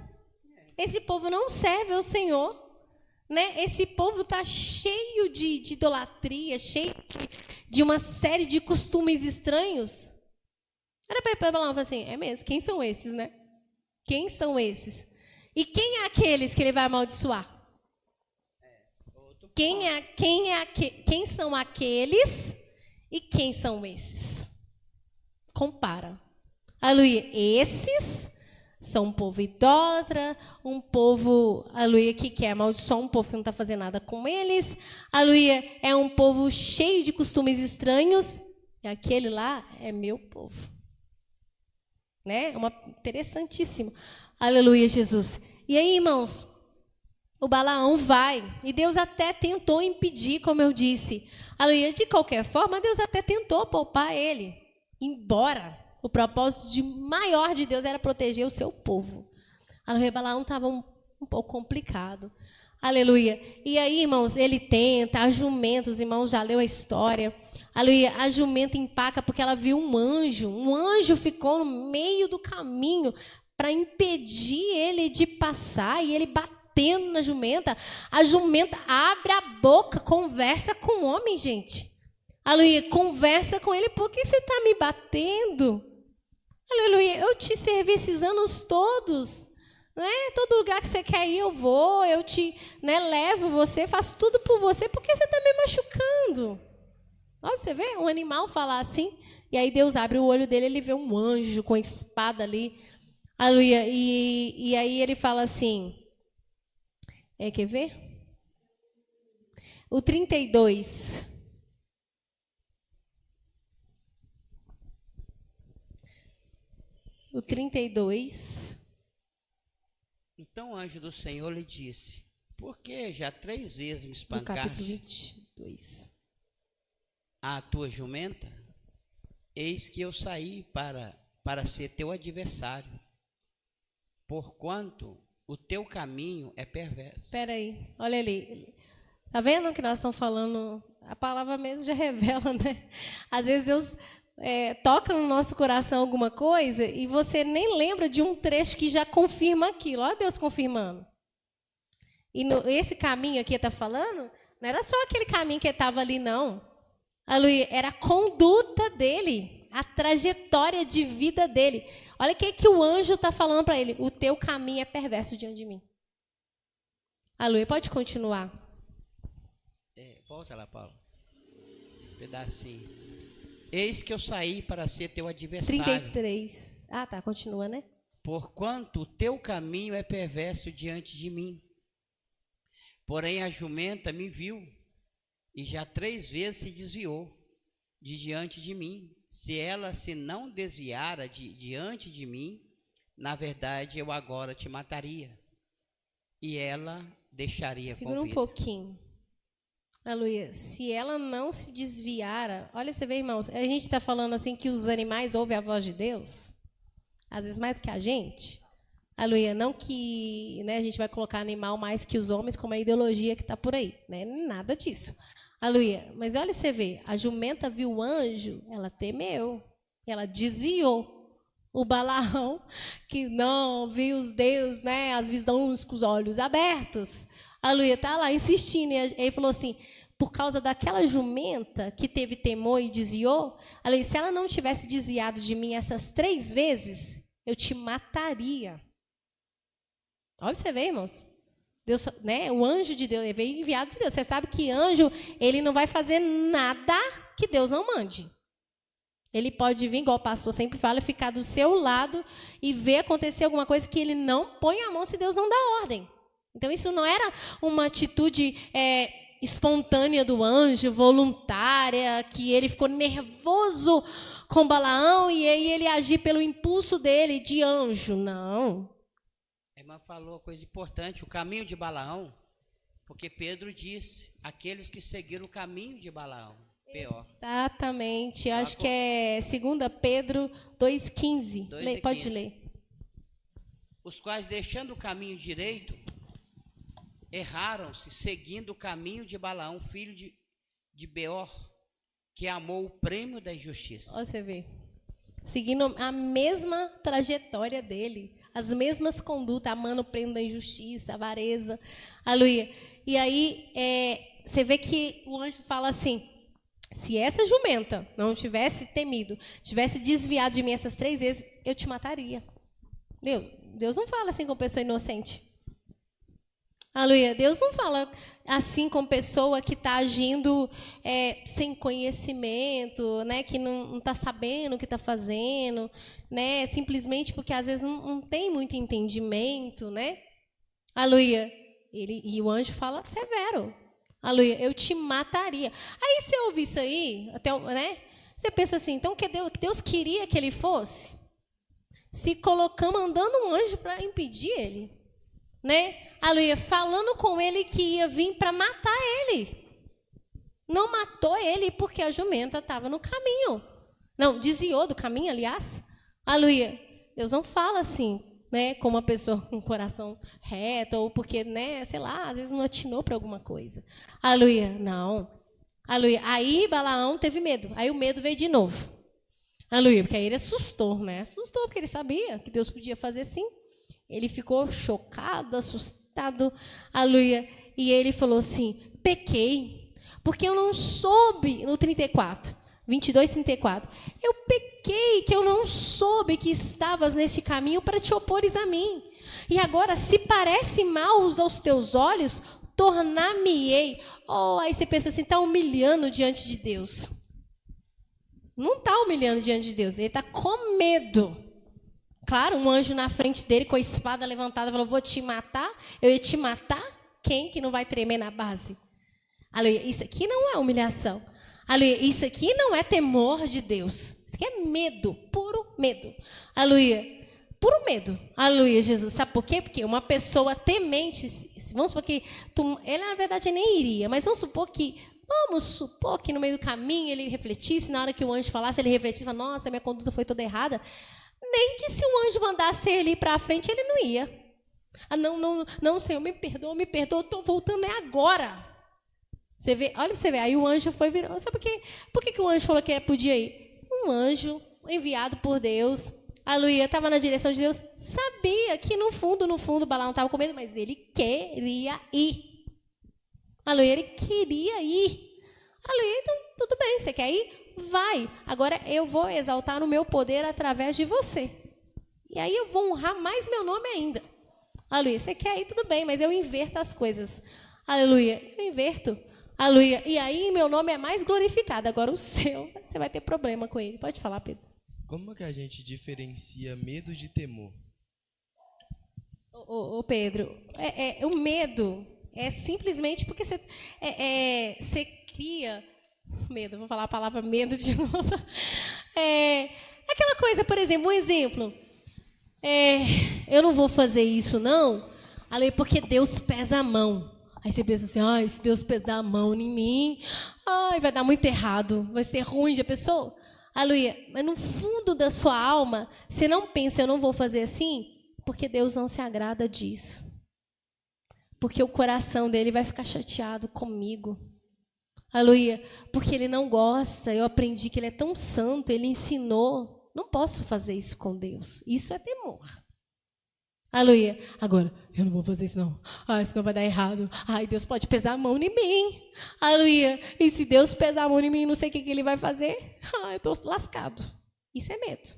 Esse povo não serve ao Senhor. Né? Esse povo está cheio de idolatria, cheio de uma série de costumes estranhos. Era para falar assim, mesmo, quem são esses, né? Quem são esses? E quem é aqueles que ele vai amaldiçoar? Quem são aqueles e quem são esses? Compara. Aleluia. Esses são um povo idólatra, um povo, aleluia, que quer amaldiçoar, um povo que não está fazendo nada com eles. Aleluia, é um povo cheio de costumes estranhos. E aquele lá é meu povo. Né? Interessantíssimo. Aleluia, Jesus. E aí, irmãos, o Balaão vai. E Deus até tentou impedir, como eu disse. Aleluia, de qualquer forma, Deus até tentou poupar ele. Embora o propósito maior de Deus era proteger o seu povo. Aleluia, Balaão estava um pouco complicado. Aleluia. E aí, irmãos, ele tenta, a jumenta, os irmãos já leu a história. Aleluia. A jumenta empaca porque ela viu um anjo. Um anjo ficou no meio do caminho para impedir ele de passar, e ele batendo na jumenta. A jumenta abre a boca, conversa com o homem, gente. Aleluia. Conversa com ele. Por que você está me batendo? Aleluia. Eu te servi esses anos todos. Né? Todo lugar que você quer ir, eu vou, eu te levo você, faço tudo por você, por que você está me machucando? Olha, você vê um animal falar assim, e aí Deus abre o olho dele, ele vê um anjo com a espada ali, aleluia, e aí ele fala assim, quer ver? O 32. O 32. Então o anjo do Senhor lhe disse, por que já 3 vezes me espancaste? No capítulo 22. A tua jumenta? Eis que eu saí para ser teu adversário, porquanto o teu caminho é perverso. Espera aí, olha ali. Tá vendo que nós estamos falando? A palavra mesmo já revela, né? Às vezes Deus toca no nosso coração alguma coisa e você nem lembra de um trecho que já confirma aquilo. Olha Deus confirmando. E esse caminho aqui está falando, não era só aquele caminho que estava ali, não. Aleluia, era a conduta dele, a trajetória de vida dele. Olha o que o anjo está falando para ele. O teu caminho é perverso diante de mim. Aleluia, pode continuar. Volta lá, Paulo. Um pedacinho. Eis que eu saí para ser teu adversário. 33. Ah, tá, continua, né? Porquanto o teu caminho é perverso diante de mim. Porém a jumenta me viu, e já 3 vezes se desviou de diante de mim. Se ela se não desviara diante de mim, na verdade eu agora te mataria, e ela deixaria com vida. Segura um pouquinho. Aleluia. Se ela não se desviara... Olha, você vê, irmãos, a gente está falando assim que os animais ouvem a voz de Deus, às vezes mais que a gente. Aleluia. Não que a gente vai colocar animal mais que os homens, como a ideologia que está por aí. Né? Nada disso. Aleluia. Mas olha, você vê, a jumenta viu o anjo, ela temeu, ela desviou. O Balaão, que não viu os deuses, as visões com os olhos abertos. Aleluia, está lá insistindo. E ele falou assim, por causa daquela jumenta que teve temor e desviou, aleluia, se ela não tivesse desviado de mim essas 3 vezes, eu te mataria. Olha, você vê, irmãos. Deus, o anjo de Deus, ele veio enviado de Deus. Você sabe que anjo, ele não vai fazer nada que Deus não mande. Ele pode vir, igual o pastor sempre fala, ficar do seu lado e ver acontecer alguma coisa que ele não põe a mão se Deus não dá ordem. Então, isso não era uma atitude espontânea do anjo, voluntária, que ele ficou nervoso com Balaão e aí ele agir pelo impulso dele de anjo. Não. A irmã falou uma coisa importante, o caminho de Balaão, porque Pedro disse, aqueles que seguiram o caminho de Balaão, pior. Exatamente, acho que é 2 Pedro 2,15. Pode ler. Os quais, deixando o caminho direito, erraram-se, seguindo o caminho de Balaão, filho de Beor, que amou o prêmio da injustiça. Olha, você vê. Seguindo a mesma trajetória dele, as mesmas condutas, amando o prêmio da injustiça, avareza. Aleluia. E aí, você vê que o anjo fala assim, se essa jumenta não tivesse temido, tivesse desviado de mim essas 3 vezes, eu te mataria. Deus não fala assim com pessoa inocente. Aleluia. Deus não fala assim com pessoa que está agindo sem conhecimento, que não está sabendo o que está fazendo, simplesmente porque às vezes não tem muito entendimento. Aleluia. E o anjo fala severo. Aleluia. Eu te mataria. Aí você ouve isso aí, você pensa assim, então que Deus queria que ele fosse? Se colocamos mandando um anjo para impedir ele. Aleluia, falando com ele que ia vir para matar ele. Não matou ele porque a jumenta estava no caminho. Não, desviou do caminho, aliás. Aleluia. Deus não fala assim né, como uma pessoa com o coração reto, ou porque, né, sei lá, às vezes não atinou para alguma coisa. Aleluia. Não. Aleluia. Aí Balaão teve medo. Aí o medo veio de novo. Aleluia. Porque aí ele assustou, né? Assustou porque ele sabia que Deus podia fazer assim. Ele ficou chocado, assustado. Aleluia. E ele falou assim, pequei, porque eu não soube, no 34, 22, 34, eu pequei que eu não soube que estavas neste caminho para te opores a mim. E agora, se parece mal aos teus olhos, tornar-me-ei. Oh, aí você pensa assim, está humilhando diante de Deus. Não está humilhando diante de Deus, ele está com medo. Claro, um anjo na frente dele com a espada levantada falou, vou te matar, eu ia te matar. Quem que não vai tremer na base? Aleluia. Isso aqui não é humilhação. Aleluia. Isso aqui não é temor de Deus. Isso aqui é medo, puro medo. Aleluia. Puro medo. Aleluia, Jesus. Sabe por quê? Porque uma pessoa temente, vamos supor que, ele na verdade nem iria, mas vamos supor que no meio do caminho ele refletisse, na hora que o anjo falasse, ele refletisse, falasse, nossa, minha conduta foi toda errada. Nem que se o anjo mandasse ele ir para a frente, ele não ia. Ah, não, Senhor, me perdoa, eu estou voltando agora. Você vê, olha para você ver, aí o anjo foi virou. Sabe por que o anjo falou que podia ir? Um anjo enviado por Deus, aleluia, estava na direção de Deus, sabia que no fundo, Balaão estava com medo, mas ele queria ir. Aleluia, ele queria ir. Aleluia, então tudo bem, você quer ir? Vai. Agora eu vou exaltar o meu poder através de você. E aí eu vou honrar mais meu nome ainda. Aleluia. Você quer ir, tudo bem, mas eu inverto as coisas. Aleluia. Eu inverto. Aleluia. E aí meu nome é mais glorificado. Agora o seu, você vai ter problema com ele. Pode falar, Pedro. Como que a gente diferencia medo de temor? Ô Pedro, o medo é simplesmente porque você cria... Medo, vou falar a palavra medo de novo. Aquela coisa, por exemplo, um exemplo... eu não vou fazer isso, não, porque Deus pesa a mão. Aí você pensa assim, se Deus pesar a mão em mim, vai dar muito errado, vai ser ruim de pessoa. Aleluia. Mas no fundo da sua alma, você não pensa, eu não vou fazer assim, porque Deus não se agrada disso. Porque o coração dele vai ficar chateado comigo. Aleluia. Porque ele não gosta, eu aprendi que ele é tão santo, ele ensinou. Não posso fazer isso com Deus. Isso é temor. Aleluia. Agora, eu não vou fazer isso não. Senão vai dar errado. Deus pode pesar a mão em mim. Aleluia. E se Deus pesar a mão em mim, não sei o que ele vai fazer. Eu estou lascado. Isso é medo.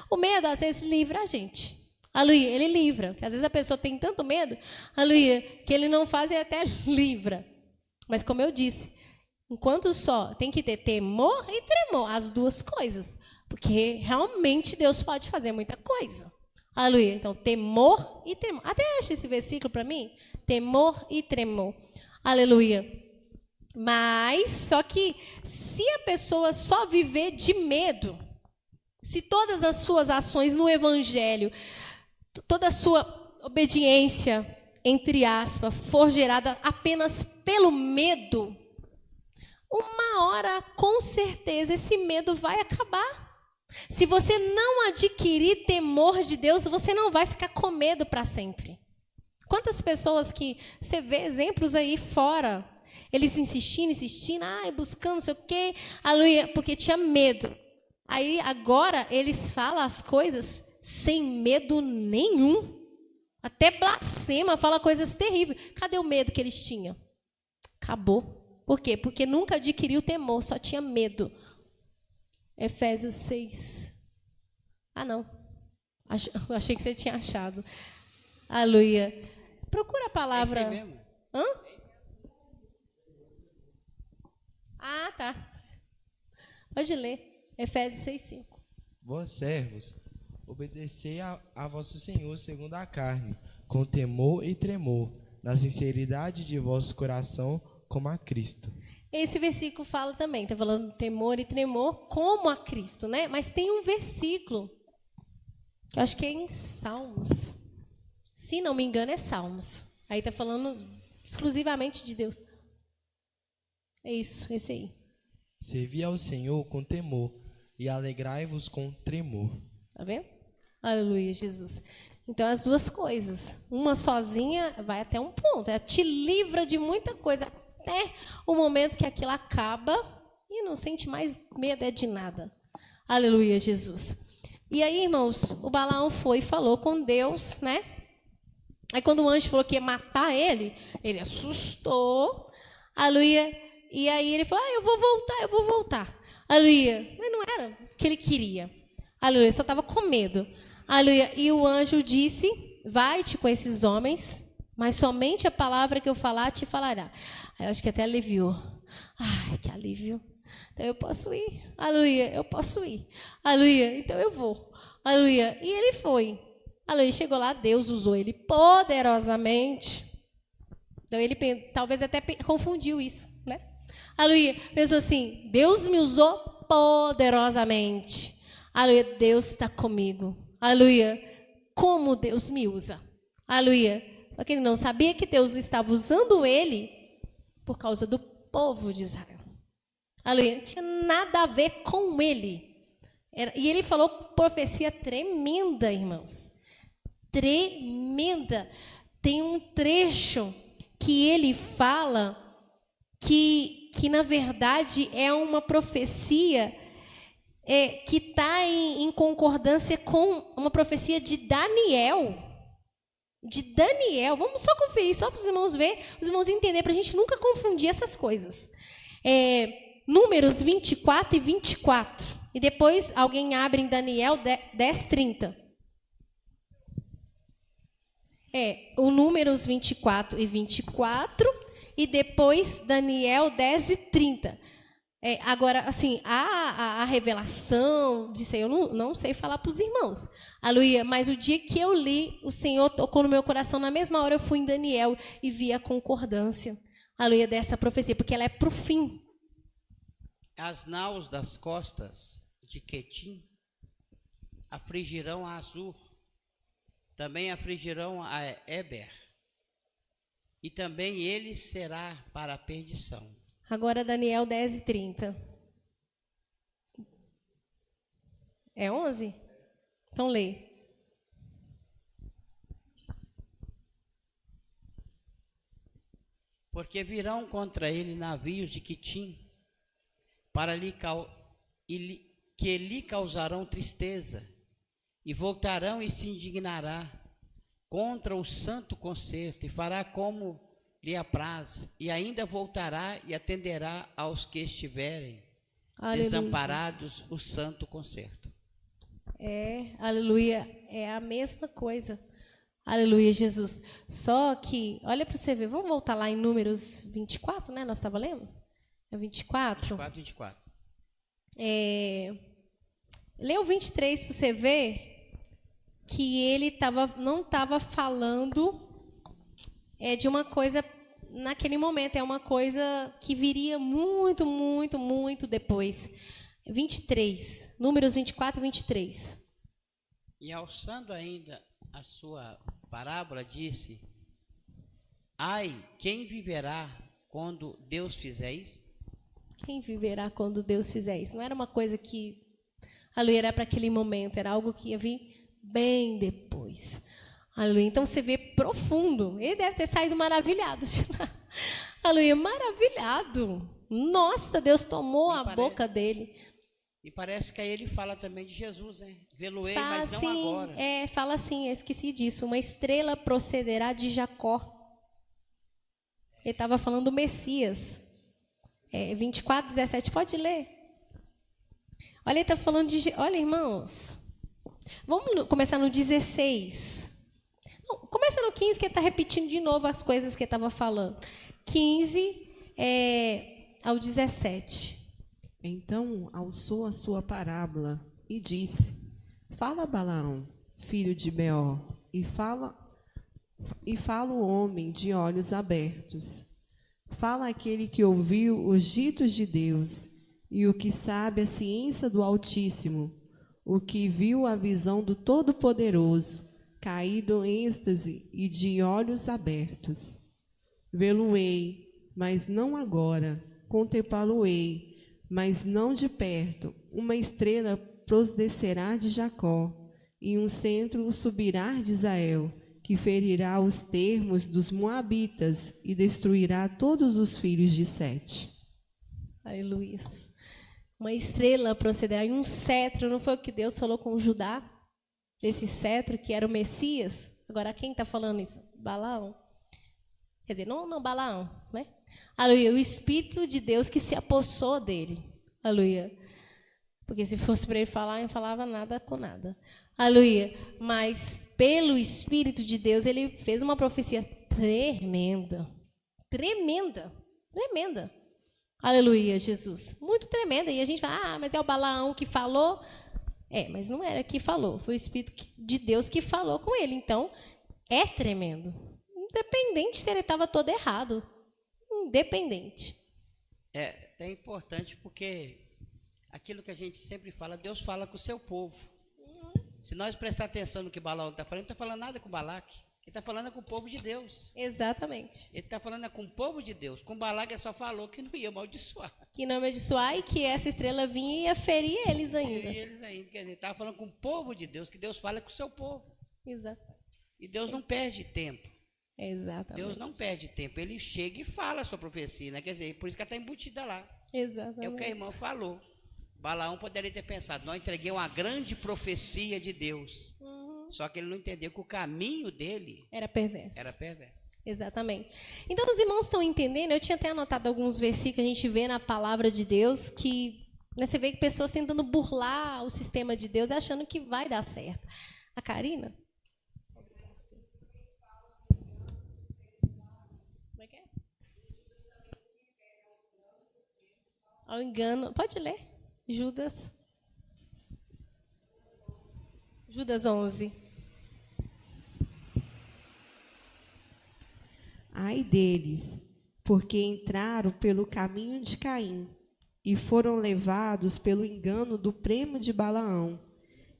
O medo, às vezes, livra a gente. Aleluia. Ele livra. Porque às vezes a pessoa tem tanto medo, aleluia, que ele não faz e até livra. Mas como eu disse, enquanto só tem que ter temor e tremor. As duas coisas. Porque realmente Deus pode fazer muita coisa. Aleluia. Então, temor e tremor. Até acha esse versículo para mim? Temor e tremor. Aleluia. Mas, só que, se a pessoa só viver de medo, se todas as suas ações no Evangelho, toda a sua obediência, entre aspas, for gerada apenas pelo medo, uma hora, com certeza, esse medo vai acabar. Se você não adquirir temor de Deus, você não vai ficar com medo para sempre. Quantas pessoas que você vê exemplos aí fora, eles insistindo, buscando não sei o quê, aleluia, porque tinha medo. Aí agora eles falam as coisas sem medo nenhum. Até blasfema, fala coisas terríveis. Cadê o medo que eles tinham? Acabou. Por quê? Porque nunca adquiriu temor, só tinha medo. Efésios 6. Não. Achei que você tinha achado. Aleluia. Procura a palavra. É isso aí mesmo. Hã? Tá. Pode ler. Efésios 6:5. Vós, servos, obedecei a vosso Senhor segundo a carne, com temor e tremor, na sinceridade de vosso coração, como a Cristo. Esse versículo fala também, está falando temor e tremor como a Cristo, né? Mas tem um versículo, que eu acho que é em Salmos. Se não me engano, é Salmos. Aí está falando exclusivamente de Deus. É isso, esse aí. Servi ao Senhor com temor e alegrai-vos com tremor. Tá vendo? Aleluia, Jesus. Então, as duas coisas. Uma sozinha vai até um ponto. Ela te livra de muita coisa. Até o momento que aquilo acaba e não sente mais medo de nada. Aleluia, Jesus. E aí, irmãos, o Balaão foi e falou com Deus, né? Aí, quando o anjo falou que ia matar ele assustou. Aleluia. E aí ele falou, eu vou voltar. Aleluia. Mas não era o que ele queria. Aleluia. Só estava com medo. Aleluia. E o anjo disse, vai-te com esses homens, mas somente a palavra que eu falar te falará. Aí eu acho que até aliviou. Ai, que alívio. Então eu posso ir. Aleluia. Eu posso ir. Aleluia. Então eu vou. Aleluia. E ele foi. Aleluia. Chegou lá, Deus usou ele poderosamente. Então ele talvez até confundiu isso, né? Aleluia. Pensou assim, Deus me usou poderosamente. Aleluia. Deus está comigo. Aleluia. Como Deus me usa. Aleluia. Só que ele não sabia que Deus estava usando ele por causa do povo de Israel. Aleluia. Não tinha nada a ver com ele. E ele falou profecia tremenda, irmãos. Tremenda. Tem um trecho que ele fala que na verdade é uma profecia que está em concordância com uma profecia de Daniel. De Daniel. Vamos só conferir, só para os irmãos verem, os irmãos entenderem, para a gente nunca confundir essas coisas. Números 24 e 24. E depois alguém abre em Daniel 10, 30. O Números 24 e 24. E depois Daniel 10 e 30. Agora, assim, a revelação disso aí, eu não sei falar para os irmãos. Aleluia. Mas o dia que eu li, o Senhor tocou no meu coração. Na mesma hora eu fui em Daniel e vi a concordância. Aleluia, dessa profecia, porque ela é para o fim. As naus das costas de Quetim afligirão a Azur, também afligirão a Eber, e também ele será para a perdição. Agora Daniel 10 e 30. É 11? Então lê. Porque virão contra ele navios de Quitim, que lhe causarão tristeza, e voltarão e se indignará contra o santo concerto, e fará como lhe apraz, e ainda voltará e atenderá aos que estiverem desamparados o santo concerto. Aleluia, é a mesma coisa. Aleluia, Jesus. Só que, olha para você ver, vamos voltar lá em Números 24, né? Nós estávamos lendo? É 24? 24. Lê o 23 para você ver que ele não estava falando de uma coisa naquele momento, é uma coisa que viria muito, muito, muito depois. 23, Números 24 e 23. E alçando ainda a sua parábola, disse: ai, quem viverá quando Deus fizer isso? Quem viverá quando Deus fizer isso? Não era uma coisa que era para aquele momento, era algo que ia vir bem depois. Aleluia. Então você vê profundo. Ele deve ter saído maravilhado de lá. Aleluia, maravilhado. Nossa, Deus tomou a boca dele. E parece que aí ele fala também de Jesus, né? Vê-lo-ei, mas não agora. Fala assim, eu esqueci disso. Uma estrela procederá de Jacó. Ele estava falando do Messias. 24, 17, pode ler. Olha, ele está falando de... Olha, irmãos. Vamos começar no 16. Não, começa no 15, que ele está repetindo de novo as coisas que ele estava falando. 15 ao 17. Então alçou a sua parábola e disse: fala Balaão, filho de Beor, e fala o homem de olhos abertos. Fala aquele que ouviu os ditos de Deus e o que sabe a ciência do Altíssimo, o que viu a visão do Todo-Poderoso, caído em êxtase e de olhos abertos. Vê-lo-ei, mas não agora, contemplá-lo-ei, mas não de perto. Uma estrela procederá de Jacó, e um centro subirá de Israel, que ferirá os termos dos moabitas e destruirá todos os filhos de Sete. Aleluia. Uma estrela procederá e um cetro, não foi o que Deus falou com Judá? Esse cetro que era o Messias? Agora quem está falando isso? Balaão. Quer dizer, não Balaão, né? Aleluia, o Espírito de Deus que se apossou dele. Aleluia. Porque se fosse para ele falar, não falava nada com nada. Aleluia. Mas pelo Espírito de Deus, ele fez uma profecia tremenda. Tremenda. Tremenda. Aleluia, Jesus. Muito tremenda. E a gente fala, mas é o Balaão que falou. Mas não era que falou. Foi o Espírito de Deus que falou com ele. Então, é tremendo. Independente se ele estava todo errado. Independente. É importante porque aquilo que a gente sempre fala, Deus fala com o seu povo. Se nós prestar atenção no que Balaão está falando, ele não está falando nada com Balaque. Ele está falando com o povo de Deus. Exatamente. Ele está falando com o povo de Deus. Com Balaque ele só falou que não ia amaldiçoar. Que não ia amaldiçoar e que essa estrela vinha e ia ferir eles ainda. Ferir eles ainda. Quer dizer, ele estava falando com o povo de Deus, que Deus fala com o seu povo. Exato. E Deus não perde tempo. Exatamente. Deus não perde tempo. Ele chega e fala a sua profecia, né? Quer dizer, por isso que ela está embutida lá. Exatamente. É o que a irmã falou. Balaão poderia ter pensado, não, entreguei uma grande profecia de Deus. Só que ele não entendeu que o caminho dele era perverso. Exatamente. Então, os irmãos estão entendendo? Eu tinha até anotado alguns versículos que a gente vê na palavra de Deus que você vê que pessoas tentando burlar o sistema de Deus achando que vai dar certo. A Karina? Como é que é? Ao engano. Pode ler. Judas 11. Ai deles, porque entraram pelo caminho de Caim e foram levados pelo engano do prêmio de Balaão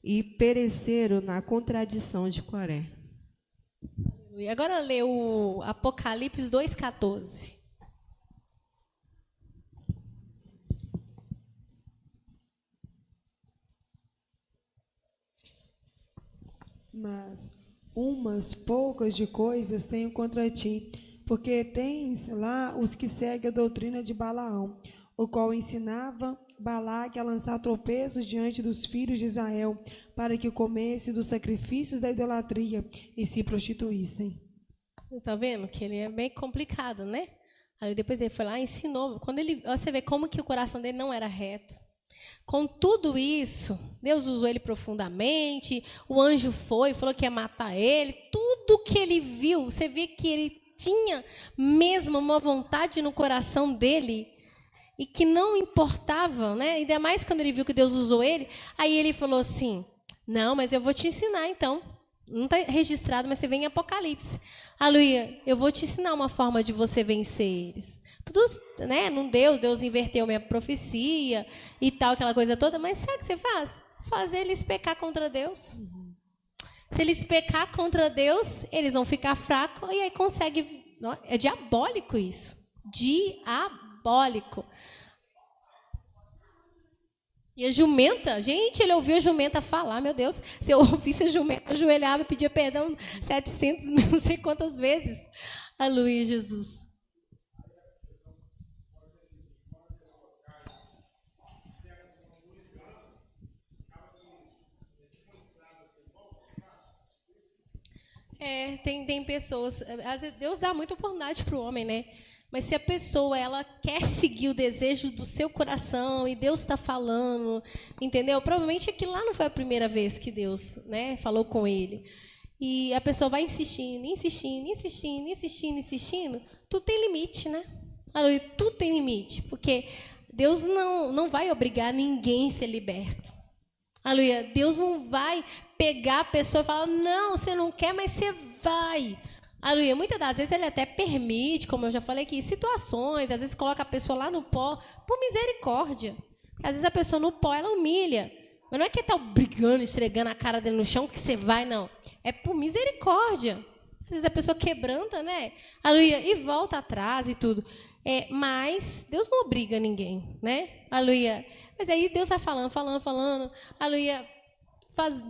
e pereceram na contradição de Coré. E agora lê o Apocalipse 2,14. Mas umas poucas de coisas tenho contra ti, porque tens lá os que seguem a doutrina de Balaão, o qual ensinava Balaque a lançar tropeços diante dos filhos de Israel, para que comesse dos sacrifícios da idolatria e se prostituíssem. Está vendo que ele é bem complicado, né? Aí depois ele foi lá e ensinou. Quando você vê como que o coração dele não era reto. Com tudo isso, Deus usou ele profundamente, o anjo falou que ia matar ele, tudo que ele viu, você vê que ele tinha mesmo uma vontade no coração dele e que não importava, né? Ainda mais quando ele viu que Deus usou ele, aí ele falou assim, não, mas eu vou te ensinar então, não está registrado, mas você vê em Apocalipse, aleluia, eu vou te ensinar uma forma de você vencer eles. Tudo, né? Não Deus inverteu minha profecia e tal, aquela coisa toda, mas sabe o que você faz? Fazer eles pecar contra Deus. Se eles pecar contra Deus, eles vão ficar fracos e aí consegue. É diabólico isso. Diabólico. E a jumenta, gente, ele ouviu a jumenta falar, meu Deus, se eu ouvisse a jumenta, eu ajoelhava e pedia perdão 700, não sei quantas vezes. Aleluia, Jesus. Tem pessoas, às vezes Deus dá muita oportunidade para o homem, né? Mas se a pessoa ela quer seguir o desejo do seu coração e Deus está falando, entendeu? Provavelmente aquilo lá não foi a primeira vez que Deus, né, falou com ele. E a pessoa vai insistindo, tudo tem limite, né? Tudo tem limite, porque Deus não vai obrigar ninguém a ser liberto. Aleluia. Deus não vai pegar a pessoa e falar, não, você não quer, mas você vai. Aleluia. Muitas das vezes ele até permite, como eu já falei aqui, situações, às vezes coloca a pessoa lá no pó, por misericórdia. Às vezes a pessoa no pó, ela humilha. Mas não é que ele está brigando, esfregando a cara dele no chão que você vai, não. É por misericórdia. Às vezes a pessoa quebranta, né? Aleluia. E volta atrás e tudo. Mas Deus não obriga ninguém, né? Aleluia. Mas aí Deus vai falando. Aleluia.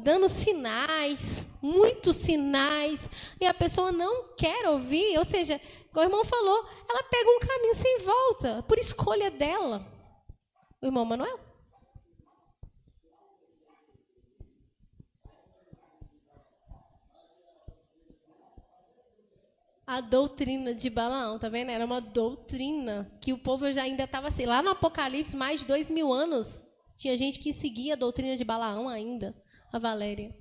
dando sinais, muitos sinais, e a pessoa não quer ouvir, ou seja, como o irmão falou, ela pega um caminho sem volta, por escolha dela. O irmão Manuel? A doutrina de Balaão, tá vendo? Era uma doutrina que o povo já ainda estava assim. Lá no Apocalipse, mais de 2000 anos, tinha gente que seguia a doutrina de Balaão ainda. A Valéria.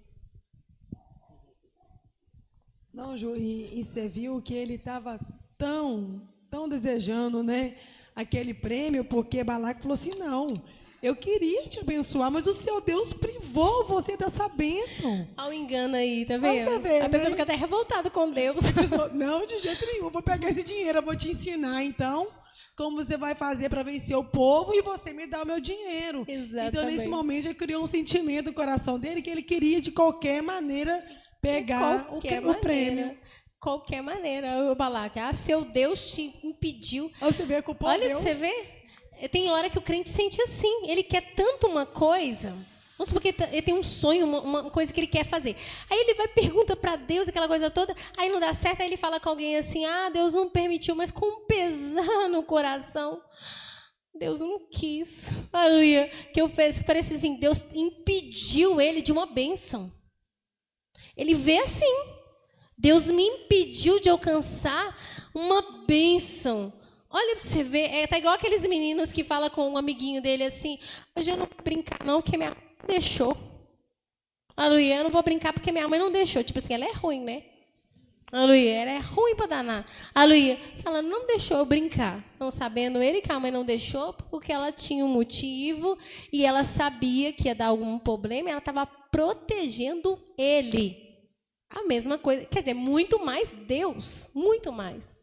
Não, Ju, e você viu que ele estava tão desejando, né, aquele prêmio, porque Balaque falou assim, não, eu queria te abençoar, mas o seu Deus privou você dessa bênção. Olha o engano aí, tá vendo? Você vê, a pessoa né? fica até revoltada com Deus. Pessoa, não, de jeito nenhum, vou pegar esse dinheiro, eu vou te ensinar, então, como você vai fazer para vencer o povo e você me dá o meu dinheiro. Exatamente. Então, nesse momento, já criou um sentimento no coração dele que ele queria, de qualquer maneira, pegar o prêmio. Qualquer maneira, o Balaque. Seu Deus te impediu. Você vê que o povo Olha, você vê? Tem hora que o crente sente assim. Ele quer tanto uma coisa. Vamos supor que ele tem um sonho, uma coisa que ele quer fazer. Aí ele vai e pergunta para Deus aquela coisa toda. Aí não dá certo. Aí ele fala com alguém assim, Deus não permitiu, mas com um pesar no coração. Deus não quis. Aleluia. Que eu fiz, que parece assim, Deus impediu ele de uma bênção. Ele vê assim. Deus me impediu de alcançar uma bênção. Olha para você ver, tá igual aqueles meninos que falam com um amiguinho dele assim, hoje eu não vou brincar não, porque minha mãe não deixou. Aleluia, eu não vou brincar porque minha mãe não deixou. Tipo assim, ela é ruim, né? Aleluia, ela é ruim para danar. Aleluia, ela não deixou eu brincar. Não sabendo ele que a mãe não deixou, porque ela tinha um motivo e ela sabia que ia dar algum problema, e ela estava protegendo ele. A mesma coisa, quer dizer, muito mais Deus, muito mais.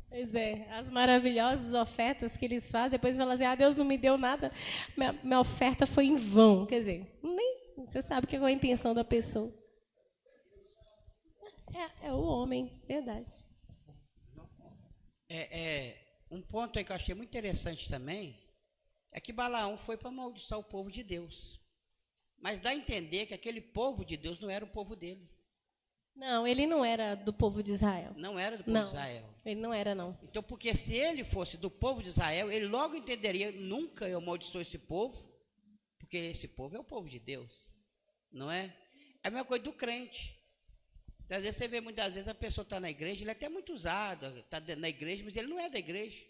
Pois é, as maravilhosas ofertas que eles fazem, depois falam assim, Deus não me deu nada, minha oferta foi em vão. Quer dizer, você sabe que é a intenção da pessoa. É o homem, verdade. Um ponto aí que eu achei muito interessante também, é que Balaão foi para amaldiçoar o povo de Deus. Mas dá a entender que aquele povo de Deus não era o povo dele. Não, ele não era do povo de Israel. Não era do povo de Israel. Ele não era, não. Então, porque se ele fosse do povo de Israel, ele logo entenderia, nunca eu amaldiçoo esse povo, porque esse povo é o povo de Deus, não é? É a mesma coisa do crente. Então, às vezes você vê, muitas vezes a pessoa está na igreja, ele é até muito usado, está na igreja, mas ele não é da igreja.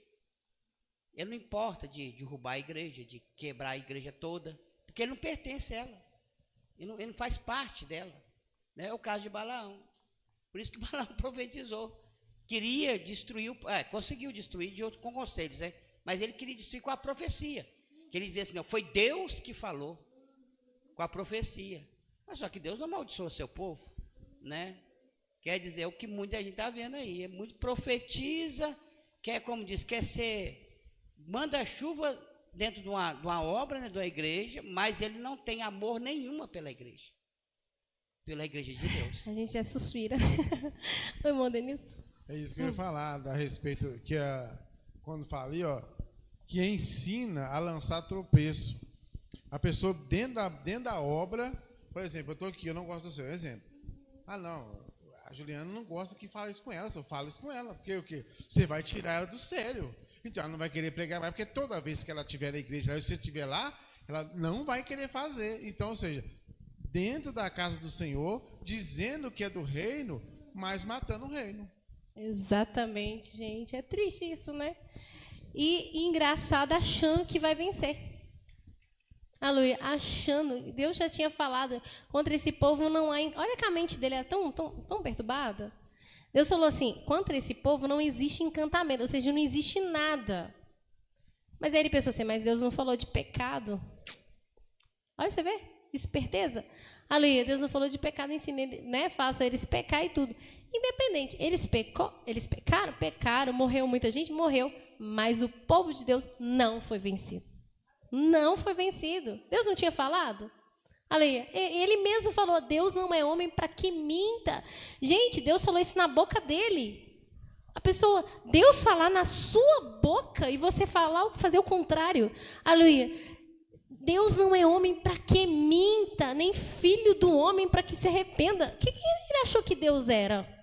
Ele não importa de derrubar a igreja, de quebrar a igreja toda, porque ele não pertence a ela. Ele não faz parte dela. É o caso de Balaão. Por isso que Balaão profetizou. Queria destruir, conseguiu destruir com conselhos, né? Mas ele queria destruir com a profecia. Que ele dizia assim, não, foi Deus que falou com a profecia. Mas só que Deus não amaldiçoou o seu povo, né? Quer dizer, é o que muita gente está vendo aí. É muito profetiza, quer, como diz, quer ser manda-chuva dentro de uma obra, né, de uma igreja, mas ele não tem amor nenhuma pela igreja de Deus. A gente já suspira. Oi, irmão Denilson. É isso que eu ia falar a respeito, que quando fala ali, que ensina a lançar tropeço. A pessoa dentro da obra, por exemplo, eu estou aqui, eu não gosto do seu exemplo. Não, a Juliana não gosta que fale isso com ela, só fala isso com ela, porque o quê? Você vai tirar ela do sério. Então ela não vai querer pregar mais, porque toda vez que ela estiver na igreja, se você estiver lá, ela não vai querer fazer. Então, ou seja, dentro da casa do Senhor, dizendo que é do reino, mas matando o reino. Exatamente, gente. É triste isso, né? E engraçado, achando que vai vencer. Aleluia, achando, Deus já tinha falado, contra esse povo não há... Olha que a mente dele é tão perturbada. Deus falou assim, contra esse povo não existe encantamento, ou seja, não existe nada. Mas aí ele pensou assim, mas Deus não falou de pecado? Olha, você vê? Esperteza. Aleluia, Deus não falou de pecado, ensina ele, né? Faça eles pecar e tudo. Independente, eles pecaram, morreu muita gente, morreu. Mas o povo de Deus não foi vencido. Não foi vencido. Deus não tinha falado? Aleluia. Ele mesmo falou, Deus não é homem para que minta. Gente, Deus falou isso na boca dele. A pessoa, Deus falar na sua boca e você fazer o contrário. Aleluia. Deus não é homem para que minta, nem filho do homem para que se arrependa. O que ele achou que Deus era?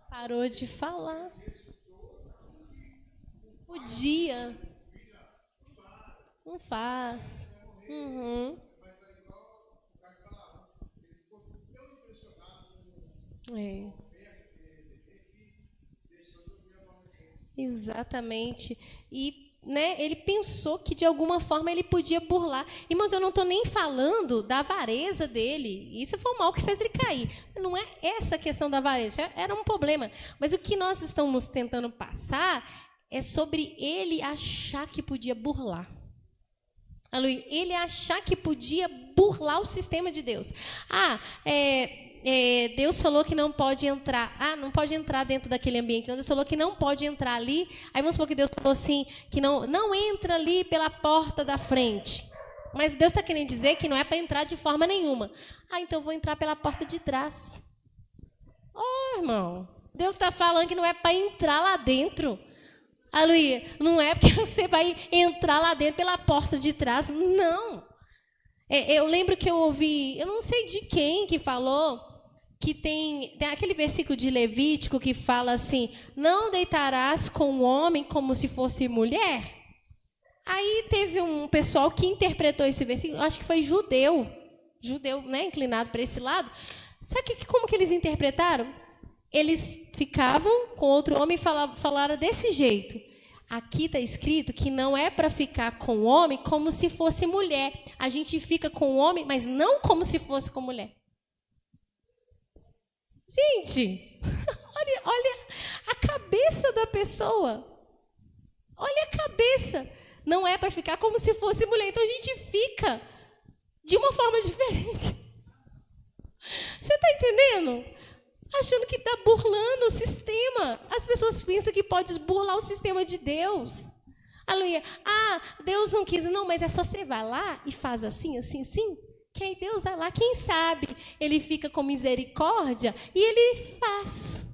Parou de falar. Podia. Não faz. É. Exatamente. E, né, ele pensou que de alguma forma ele podia burlar. Irmãos, eu não estou nem falando da avareza dele. Isso foi o mal que fez ele cair. Não é essa a questão da avareza. Era um problema. Mas o que nós estamos tentando passar é sobre ele achar que podia burlar. Aleluia. Ele achar que podia burlar o sistema de Deus. Deus falou que não pode entrar. Não pode entrar dentro daquele ambiente. Deus falou que não pode entrar ali. Aí vamos supor que Deus falou assim, que não entra ali pela porta da frente. Mas Deus está querendo dizer que não é para entrar de forma nenhuma. Então eu vou entrar pela porta de trás. Irmão, Deus está falando que não é para entrar lá dentro. Aleluia. Não é porque você vai entrar lá dentro pela porta de trás. Não. Eu lembro que eu ouvi, eu não sei de quem que falou, que tem aquele versículo de Levítico que fala assim, não deitarás com o homem como se fosse mulher. Aí teve um pessoal que interpretou esse versículo, acho que foi judeu, né, inclinado para esse lado. Sabe como que eles interpretaram? Eles ficavam com outro homem e falaram desse jeito. Aqui está escrito que não é para ficar com o homem como se fosse mulher. A gente fica com o homem, mas não como se fosse com mulher. Gente, olha a cabeça da pessoa. Olha a cabeça. Não é para ficar como se fosse mulher. Então a gente fica de uma forma diferente. Você está entendendo? Achando que está burlando o sistema. As pessoas pensam que pode burlar o sistema de Deus. Aleluia. Deus não quis. Não, mas é só você vai lá e faz assim, assim, assim. Que aí Deus vai lá, quem sabe, ele fica com misericórdia e ele faz.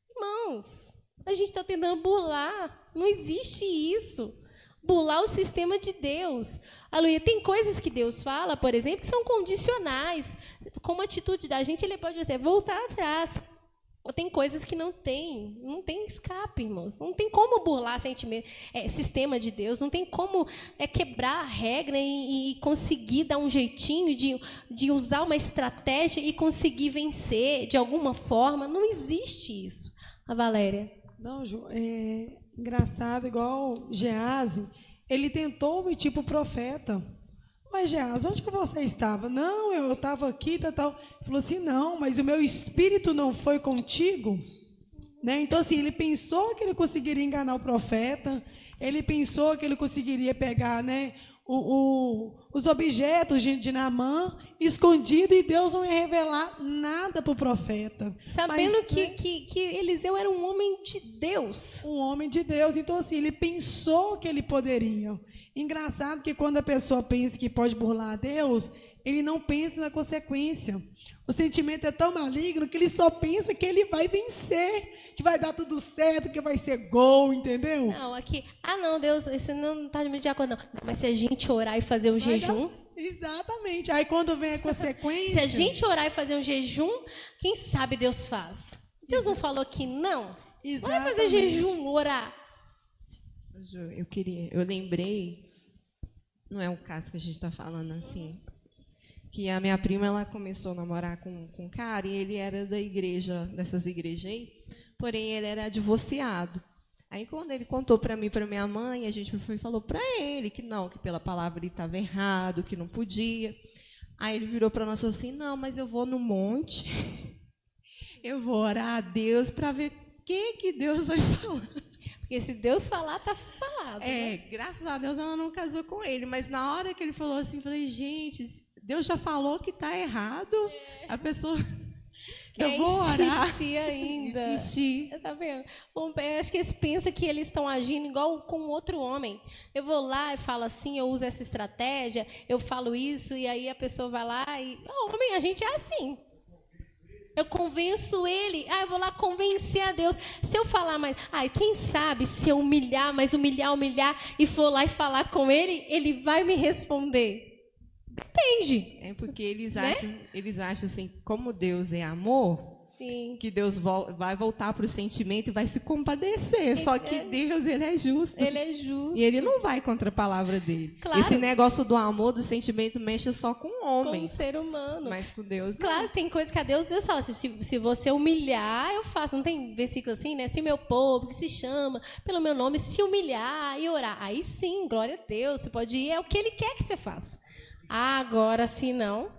Irmãos, a gente está tentando burlar. Não existe isso. Burlar o sistema de Deus. Aleluia. Tem coisas que Deus fala, por exemplo, que são condicionais. Como atitude da gente, ele pode dizer, voltar atrás. Ou tem coisas que não tem escape, irmãos. Não tem como burlar sistema de Deus. Não tem como quebrar a regra e conseguir dar um jeitinho de usar uma estratégia e conseguir vencer de alguma forma. Não existe isso. A Valéria. Não, Ju, engraçado, igual Gease, ele tentou mentir para o profeta. Mas, Gease, onde que você estava? Não, eu estava aqui, tal. Ele falou assim, não, mas o meu espírito não foi contigo. Né? Então, assim, ele pensou que ele conseguiria enganar o profeta, ele pensou que ele conseguiria pegar, né, os objetos de Naamã escondido e Deus não ia revelar nada para o profeta. Sabendo que Eliseu era um homem de Deus. Um homem de Deus. Então, assim, ele pensou que ele poderia. Engraçado que quando a pessoa pensa que pode burlar a Deus, ele não pensa na consequência. O sentimento é tão maligno que ele só pensa que ele vai vencer, que vai dar tudo certo, que vai ser gol, entendeu? Não, aqui... não, Deus, você não está de acordo, não. Mas se a gente orar e fazer um jejum... Exatamente. Aí quando vem a consequência... Se a gente orar e fazer um jejum, quem sabe Deus faz. Deus não falou que não? Exatamente. Vai fazer jejum, orar. Eu lembrei Não é um caso que a gente está falando assim. Que a minha prima, ela começou a namorar com um cara e ele era da igreja, dessas igrejas aí, porém ele era divorciado. Aí quando ele contou para mim, para minha mãe, a gente foi e falou para ele que não, que pela palavra ele estava errado, que não podia. Aí ele virou para nós e falou assim, não, mas eu vou no monte, eu vou orar a Deus para ver o que Deus vai falar. Porque se Deus falar, tá falado. Né? Graças a Deus ela não casou com ele, mas na hora que ele falou assim, eu falei, gente, Deus já falou que está errado, a pessoa... Eu vou orar. Insistir ainda. Insistir. Tá vendo? Bom, eu acho que eles pensam que eles estão agindo igual com outro homem. Eu vou lá e falo assim, eu uso essa estratégia, eu falo isso, e aí a pessoa vai lá e... homem, a gente é assim. Eu convenço ele. Eu vou lá convencer a Deus. Se eu falar mais... quem sabe se eu humilhar, mas humilhar, e for lá e falar com ele, ele vai me responder. Depende. É porque eles acham assim, como Deus é amor, sim, que Deus vai voltar para o sentimento e vai se compadecer. Só que Deus, ele é justo. Ele é justo. E ele não vai contra a palavra dele. Claro. Esse negócio do amor, do sentimento, mexe só com o homem. Com o ser humano. Mas com Deus, não. Claro, tem coisa que a Deus fala. Se você humilhar, eu faço. Não tem versículo assim, né? Se o meu povo, que se chama pelo meu nome, se humilhar e orar. Aí sim, glória a Deus. Você pode ir, é o que ele quer que você faça. Agora, se não,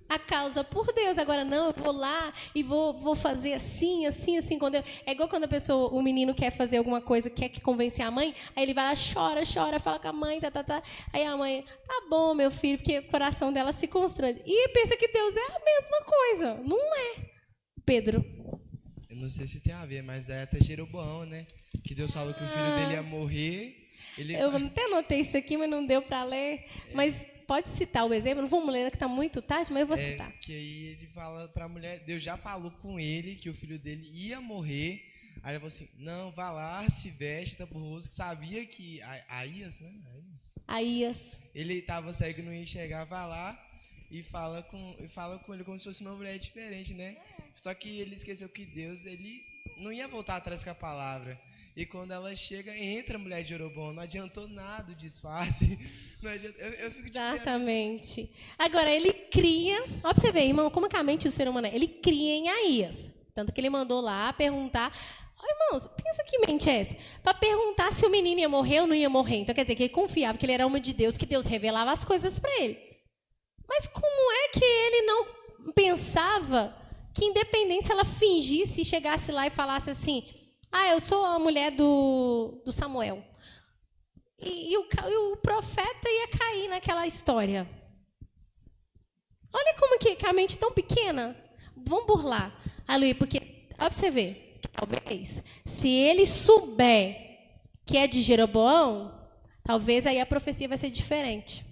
a causa por Deus. Agora, não, eu vou lá e vou fazer assim. Quando é igual quando o menino quer fazer alguma coisa, quer convencer a mãe, aí ele vai lá, chora, fala com a mãe, Aí a mãe, tá bom, meu filho, porque o coração dela se constrange. E pensa que Deus é a mesma coisa. Não é, Pedro. Eu não sei se tem a ver, mas é até Jeroboão, né? Que Deus falou que o filho dele ia morrer. Eu até anotei isso aqui, mas não deu para ler. Mas pode citar o exemplo? Não vamos ler, que está muito tarde, mas eu vou citar. Que aí ele fala para a mulher, Deus já falou com ele que o filho dele ia morrer. Aí ele falou assim, não, vá lá, se veste, tá por rosto. Sabia que Aías, né? Aías. Ele estava cego e não ia enxergar, vai lá e fala com ele como se fosse uma mulher diferente, né? Só que ele esqueceu que Deus, ele não ia voltar atrás com a palavra. E quando ela chega, entra a mulher de Jeroboão. Não adiantou nada o disfarce. Não adiantou, eu fico exatamente. Agora, ele cria... Ó, pra você ver, irmão, como que a mente do ser humano é. Ele cria em Aías. Tanto que ele mandou lá perguntar... irmãos, pensa que mente é essa? Para perguntar se o menino ia morrer ou não ia morrer. Então, quer dizer, que ele confiava que ele era homem de Deus, que Deus revelava as coisas para ele. Mas como é que ele não pensava que, independente se ela fingisse e chegasse lá e falasse assim... eu sou a mulher do Samuel. E o profeta ia cair naquela história. Olha como que a mente tão pequena. Vamos burlar. Aleluia, porque, olha para você ver, talvez, se ele souber que é de Jeroboão, talvez aí a profecia vai ser diferente.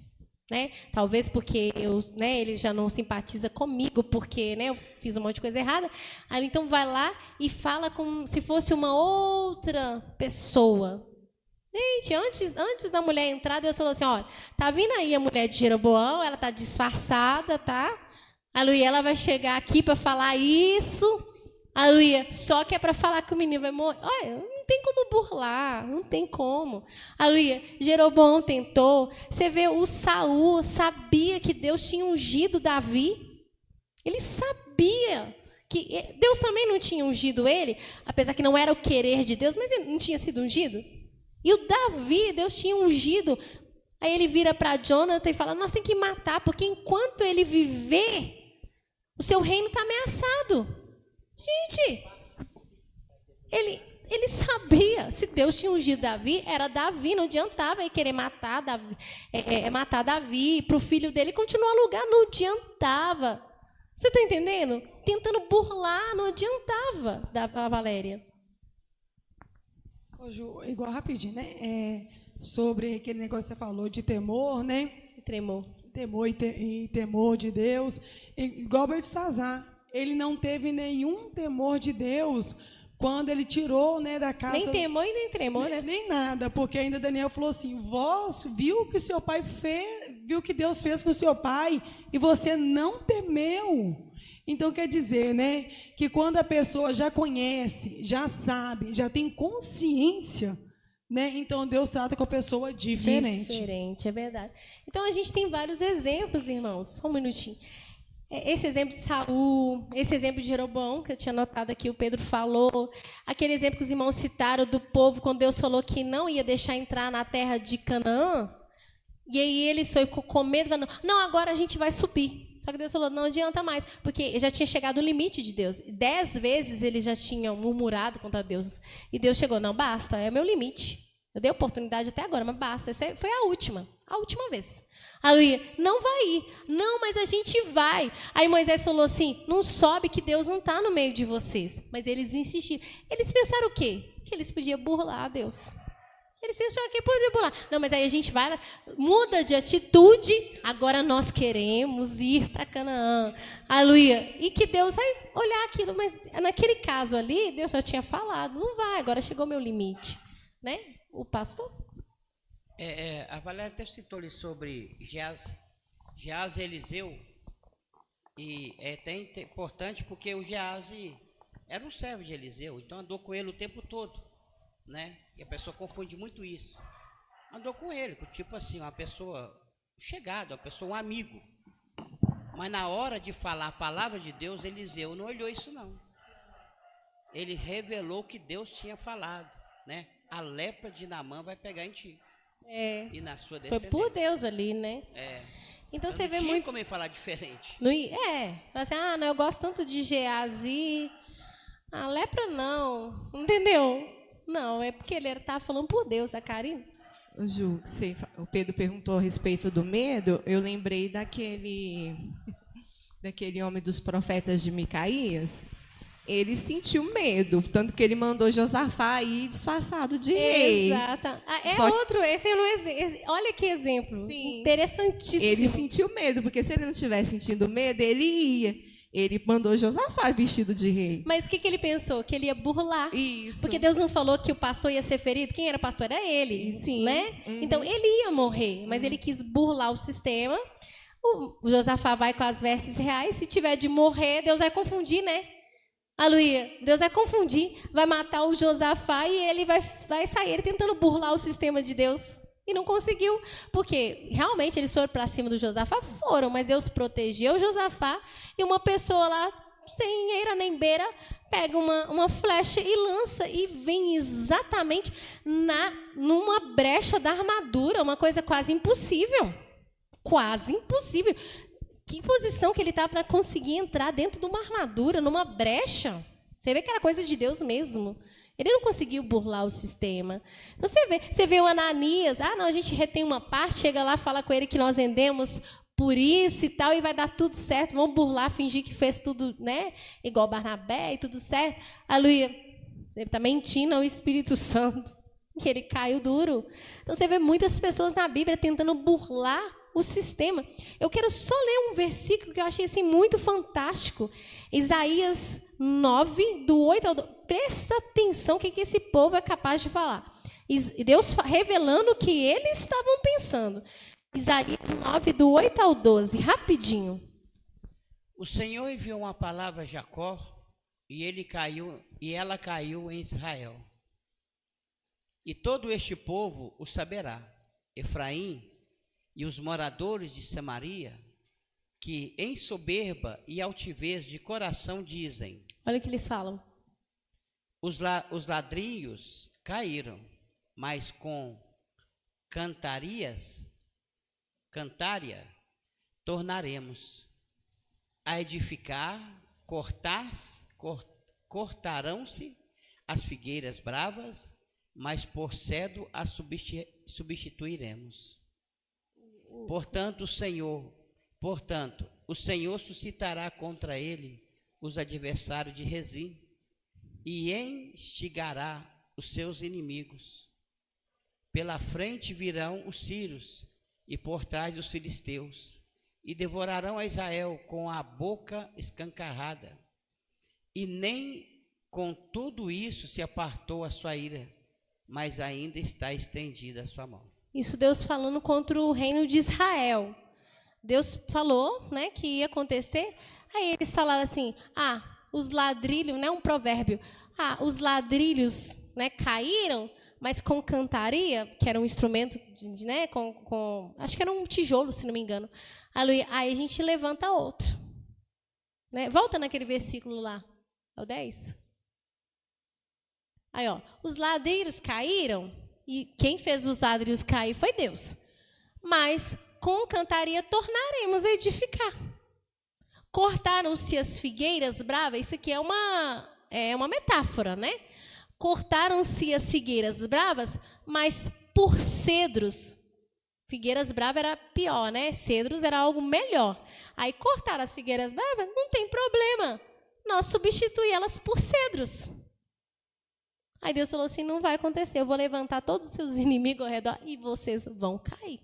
Né? Talvez porque ele já não simpatiza comigo, porque eu fiz um monte de coisa errada. Aí então vai lá e fala como se fosse uma outra pessoa. Gente, antes da mulher entrar, Deus falou assim, olha, tá vindo aí a mulher de Jeroboão, ela tá disfarçada, tá? Aleluia, ela vai chegar aqui para falar isso. Aleluia, só que é para falar que o menino vai morrer. Olha, não tem como burlar, não tem como. Aleluia, Jeroboão tentou. Você vê, o Saul sabia que Deus tinha ungido Davi. Ele sabia que Deus também não tinha ungido ele, apesar que não era o querer de Deus, mas ele não tinha sido ungido. E o Davi, Deus tinha ungido. Aí ele vira para Jonathan e fala, nós temos que matar, porque enquanto ele viver, o seu reino está ameaçado. Gente, ele sabia, se Deus tinha ungido Davi, era Davi, não adiantava ele querer matar Davi, matar Davi para o filho dele continuar no lugar, não adiantava. Você está entendendo? Tentando burlar, não adiantava, da Valéria. Ô, Ju, igual rapidinho, né? Sobre aquele negócio que você falou de temor, né? Tremor. Temor e temor de Deus. Igual Beltesazar. Ele não teve nenhum temor de Deus quando ele tirou, né, da casa... Nem temor e nem tremor. Nem nada, porque ainda Daniel falou assim, vós viu o que o seu pai fez, viu o que Deus fez com o seu pai e você não temeu. Então, quer dizer, né, que quando a pessoa já conhece, já sabe, já tem consciência, né? Então Deus trata com a pessoa diferente. Diferente, é verdade. Então a gente tem vários exemplos, irmãos. Só um minutinho. Esse exemplo de Saul, esse exemplo de Jeroboão, que eu tinha notado aqui, o Pedro falou. Aquele exemplo que os irmãos citaram do povo, quando Deus falou que não ia deixar entrar na terra de Canaã. E aí eles ficou com medo, falando, não, agora a gente vai subir. Só que Deus falou, não adianta mais, porque já tinha chegado o limite de Deus. 10 vezes eles já tinham murmurado contra Deus. E Deus chegou, não, basta, é o meu limite. Eu dei oportunidade até agora, mas basta. Essa foi a última vez. Aleluia, não vai ir. Não, mas a gente vai. Aí Moisés falou assim, não sobe que Deus não está no meio de vocês. Mas eles insistiram. Eles pensaram o quê? Que eles podiam burlar a Deus. Eles pensaram que podiam burlar. Não, mas aí a gente vai, muda de atitude, agora nós queremos ir para Canaã. Aleluia. E que Deus vai olhar aquilo, mas naquele caso ali, Deus já tinha falado, não vai, agora chegou meu limite. Né? O pastor? A Valéria até citou ali sobre Geazi e Eliseu, e é até importante porque o Geazi era um servo de Eliseu, então andou com ele o tempo todo, né? E a pessoa confunde muito isso. Andou com ele, tipo assim, uma pessoa chegada, uma pessoa, um amigo. Mas na hora de falar a palavra de Deus, Eliseu não olhou isso não. Ele revelou o que Deus tinha falado, né? A lepra de Naamã vai pegar em ti. E na sua descendência. Foi por Deus ali, né? Então você vê muito. Como ele falar diferente. Assim, não, eu gosto tanto de Geazi. A lepra não. Entendeu? Não, é porque ele estava falando por Deus, a Karine. Ju, o Pedro perguntou a respeito do medo. Eu lembrei daquele homem dos profetas de Micaías. Ele sentiu medo, tanto que ele mandou Josafá ir disfarçado de rei. Exato. Olha que exemplo. Sim. Interessantíssimo. Ele sentiu medo, porque se ele não tivesse sentindo medo, ele ia. Ele mandou Josafá vestido de rei. Mas o que ele pensou? Que ele ia burlar. Isso. Porque Deus não falou que o pastor ia ser ferido? Quem era pastor? Era ele. Sim. Né? Então, ele ia morrer, mas ele quis burlar o sistema. O Josafá vai com as vestes reais. Se tiver de morrer, Deus vai confundir, né? Aleluia. Deus vai confundir, vai matar o Josafá e ele vai sair ele tentando burlar o sistema de Deus. E não conseguiu, porque realmente eles foram para cima do Josafá, mas Deus protegeu o Josafá e uma pessoa lá, sem eira nem beira, pega uma flecha e lança e vem exatamente numa brecha da armadura, uma coisa quase impossível. Quase impossível. Que posição que ele está para conseguir entrar dentro de uma armadura, numa brecha? Você vê que era coisa de Deus mesmo. Ele não conseguiu burlar o sistema. Então, você vê o Ananias, não, a gente retém uma parte, chega lá, fala com ele que nós vendemos por isso e tal, e vai dar tudo certo, vamos burlar, fingir que fez tudo, né? Igual Barnabé e tudo certo. Aleluia. Você está mentindo ao Espírito Santo, que ele caiu duro. Então, você vê muitas pessoas na Bíblia tentando burlar o sistema. Eu quero só ler um versículo que eu achei assim, muito fantástico. Isaías 9, do 8 ao 12. Presta atenção o que esse povo é capaz de falar. Deus revelando o que eles estavam pensando. Isaías 9, do 8 ao 12. Rapidinho. O Senhor enviou uma palavra a Jacó e ela caiu em Israel. E todo este povo o saberá. Efraim e os moradores de Samaria, que em soberba e altivez de coração dizem. Olha o que eles falam. Os ladrilhos caíram, mas com cantária tornaremos a edificar, cortarão-se as figueiras bravas, mas por cedo as substituiremos. Portanto, o Senhor suscitará contra ele os adversários de Rezim e instigará os seus inimigos. Pela frente virão os sírios e por trás os filisteus, e devorarão a Israel com a boca escancarada. E nem com tudo isso se apartou a sua ira, mas ainda está estendida a sua mão. Isso Deus falando contra o reino de Israel. Deus falou, né, que ia acontecer. Aí eles falaram assim, os ladrilhos, né, um provérbio. Os ladrilhos, né, caíram, mas com cantaria, que era um instrumento, né, acho que era um tijolo, se não me engano. Aleluia. Aí a gente levanta outro. Né? Volta naquele versículo lá, é o 10. Aí, ó, os ladeiros caíram, e quem fez os ladeiros cair foi Deus. Mas com cantaria tornaremos a edificar. Cortaram-se as figueiras bravas, isso aqui é uma metáfora, né? Cortaram-se as figueiras bravas, mas por cedros. Figueiras bravas era pior, né? Cedros era algo melhor. Aí cortaram as figueiras bravas, não tem problema. Nós substituímos elas por cedros. Aí Deus falou assim, não vai acontecer, eu vou levantar todos os seus inimigos ao redor e vocês vão cair.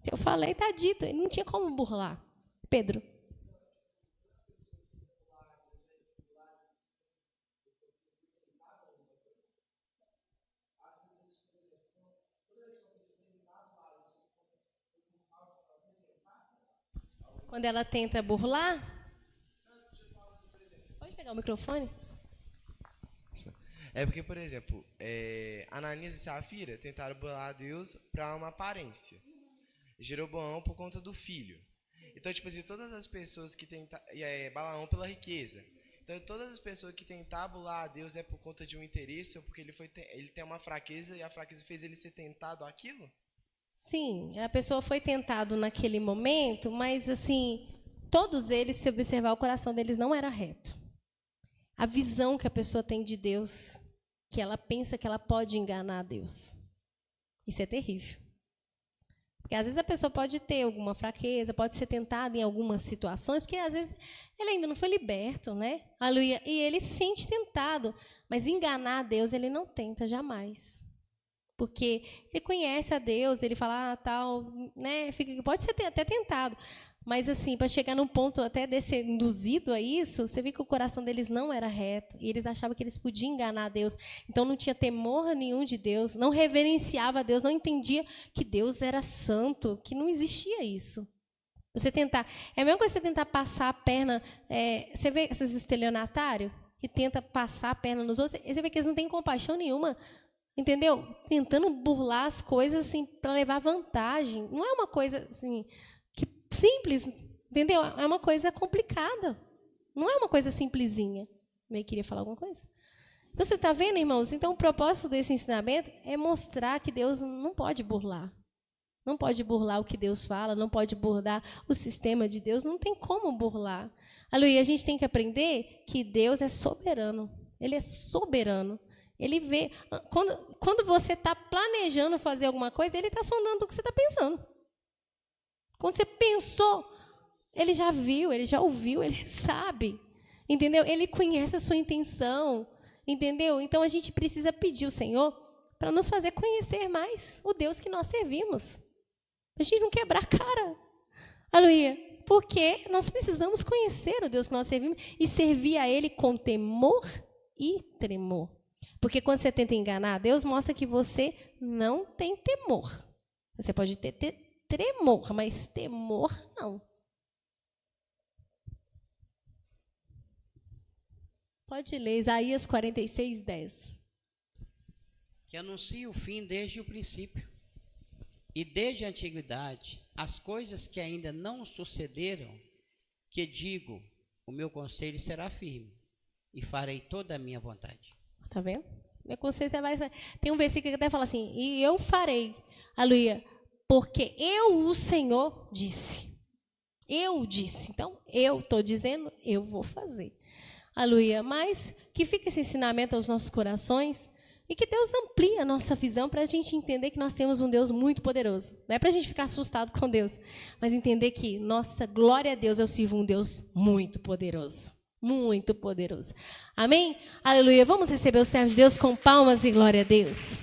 Eu falei, está dito, ele não tinha como burlar. Pedro. Quando ela tenta burlar... Pode pegar o microfone? É porque, por exemplo, Ananias e Safira tentaram burlar a Deus para uma aparência. Jeroboão por conta do filho. Então, tipo assim, todas as pessoas que tentam... Balaão pela riqueza. Então, todas as pessoas que tentam burlar a Deus é por conta de um interesse ou porque ele tem uma fraqueza e a fraqueza fez ele ser tentado àquilo? Sim, a pessoa foi tentado naquele momento, mas, assim, todos eles, se observar, o coração deles não era reto. A visão que a pessoa tem de Deus, que ela pensa que ela pode enganar a Deus. Isso é terrível. Porque, às vezes, a pessoa pode ter alguma fraqueza, pode ser tentada em algumas situações, porque, às vezes, ele ainda não foi liberto, né? Aleluia. E ele se sente tentado, mas enganar a Deus ele não tenta jamais. Porque ele conhece a Deus, ele fala, tal, né? Pode ser até tentado. Mas, assim, para chegar num ponto até de ser induzido a isso, você vê que o coração deles não era reto. E eles achavam que eles podiam enganar a Deus. Então, não tinha temor nenhum de Deus, não reverenciava a Deus, não entendia que Deus era santo, que não existia isso. Você tentar... É a mesma coisa que você tentar passar a perna... você vê esses estelionatários que tentam passar a perna nos outros? Você vê que eles não têm compaixão nenhuma. Entendeu? Tentando burlar as coisas assim, para levar vantagem. Não é uma coisa assim, simples, entendeu? É uma coisa complicada. Não é uma coisa simplesinha. Meio queria falar alguma coisa? Então, você está vendo, irmãos? Então, o propósito desse ensinamento é mostrar que Deus não pode burlar. Não pode burlar o que Deus fala, não pode burlar o sistema de Deus, não tem como burlar. Aleluia, a gente tem que aprender que Deus é soberano. Ele é soberano. Ele vê. Quando você está planejando fazer alguma coisa, ele está sondando o que você está pensando. Quando você pensou, ele já viu, ele já ouviu, ele sabe. Entendeu? Ele conhece a sua intenção. Entendeu? Então, a gente precisa pedir ao Senhor para nos fazer conhecer mais o Deus que nós servimos. A gente não quebrar a cara. Aleluia. Porque nós precisamos conhecer o Deus que nós servimos e servir a Ele com temor e tremor. Porque quando você tenta enganar, Deus mostra que você não tem temor. Você pode ter tremor, mas temor não. Pode ler Isaías 46, 10. Que anuncia o fim desde o princípio. E desde a antiguidade, as coisas que ainda não sucederam, que digo, o meu conselho será firme, e farei toda a minha vontade. Tá vendo? Meu conselho vai... Tem um versículo que até fala assim, e eu farei, aleluia, porque eu, o Senhor, disse. Eu disse. Então, eu estou dizendo, eu vou fazer. Aleluia. Mas que fique esse ensinamento aos nossos corações e que Deus amplie a nossa visão para a gente entender que nós temos um Deus muito poderoso. Não é para a gente ficar assustado com Deus, mas entender que, nossa, glória a Deus, eu sirvo um Deus muito poderoso. Muito poderoso. Amém? Aleluia. Vamos receber o servo de Deus com palmas e glória a Deus.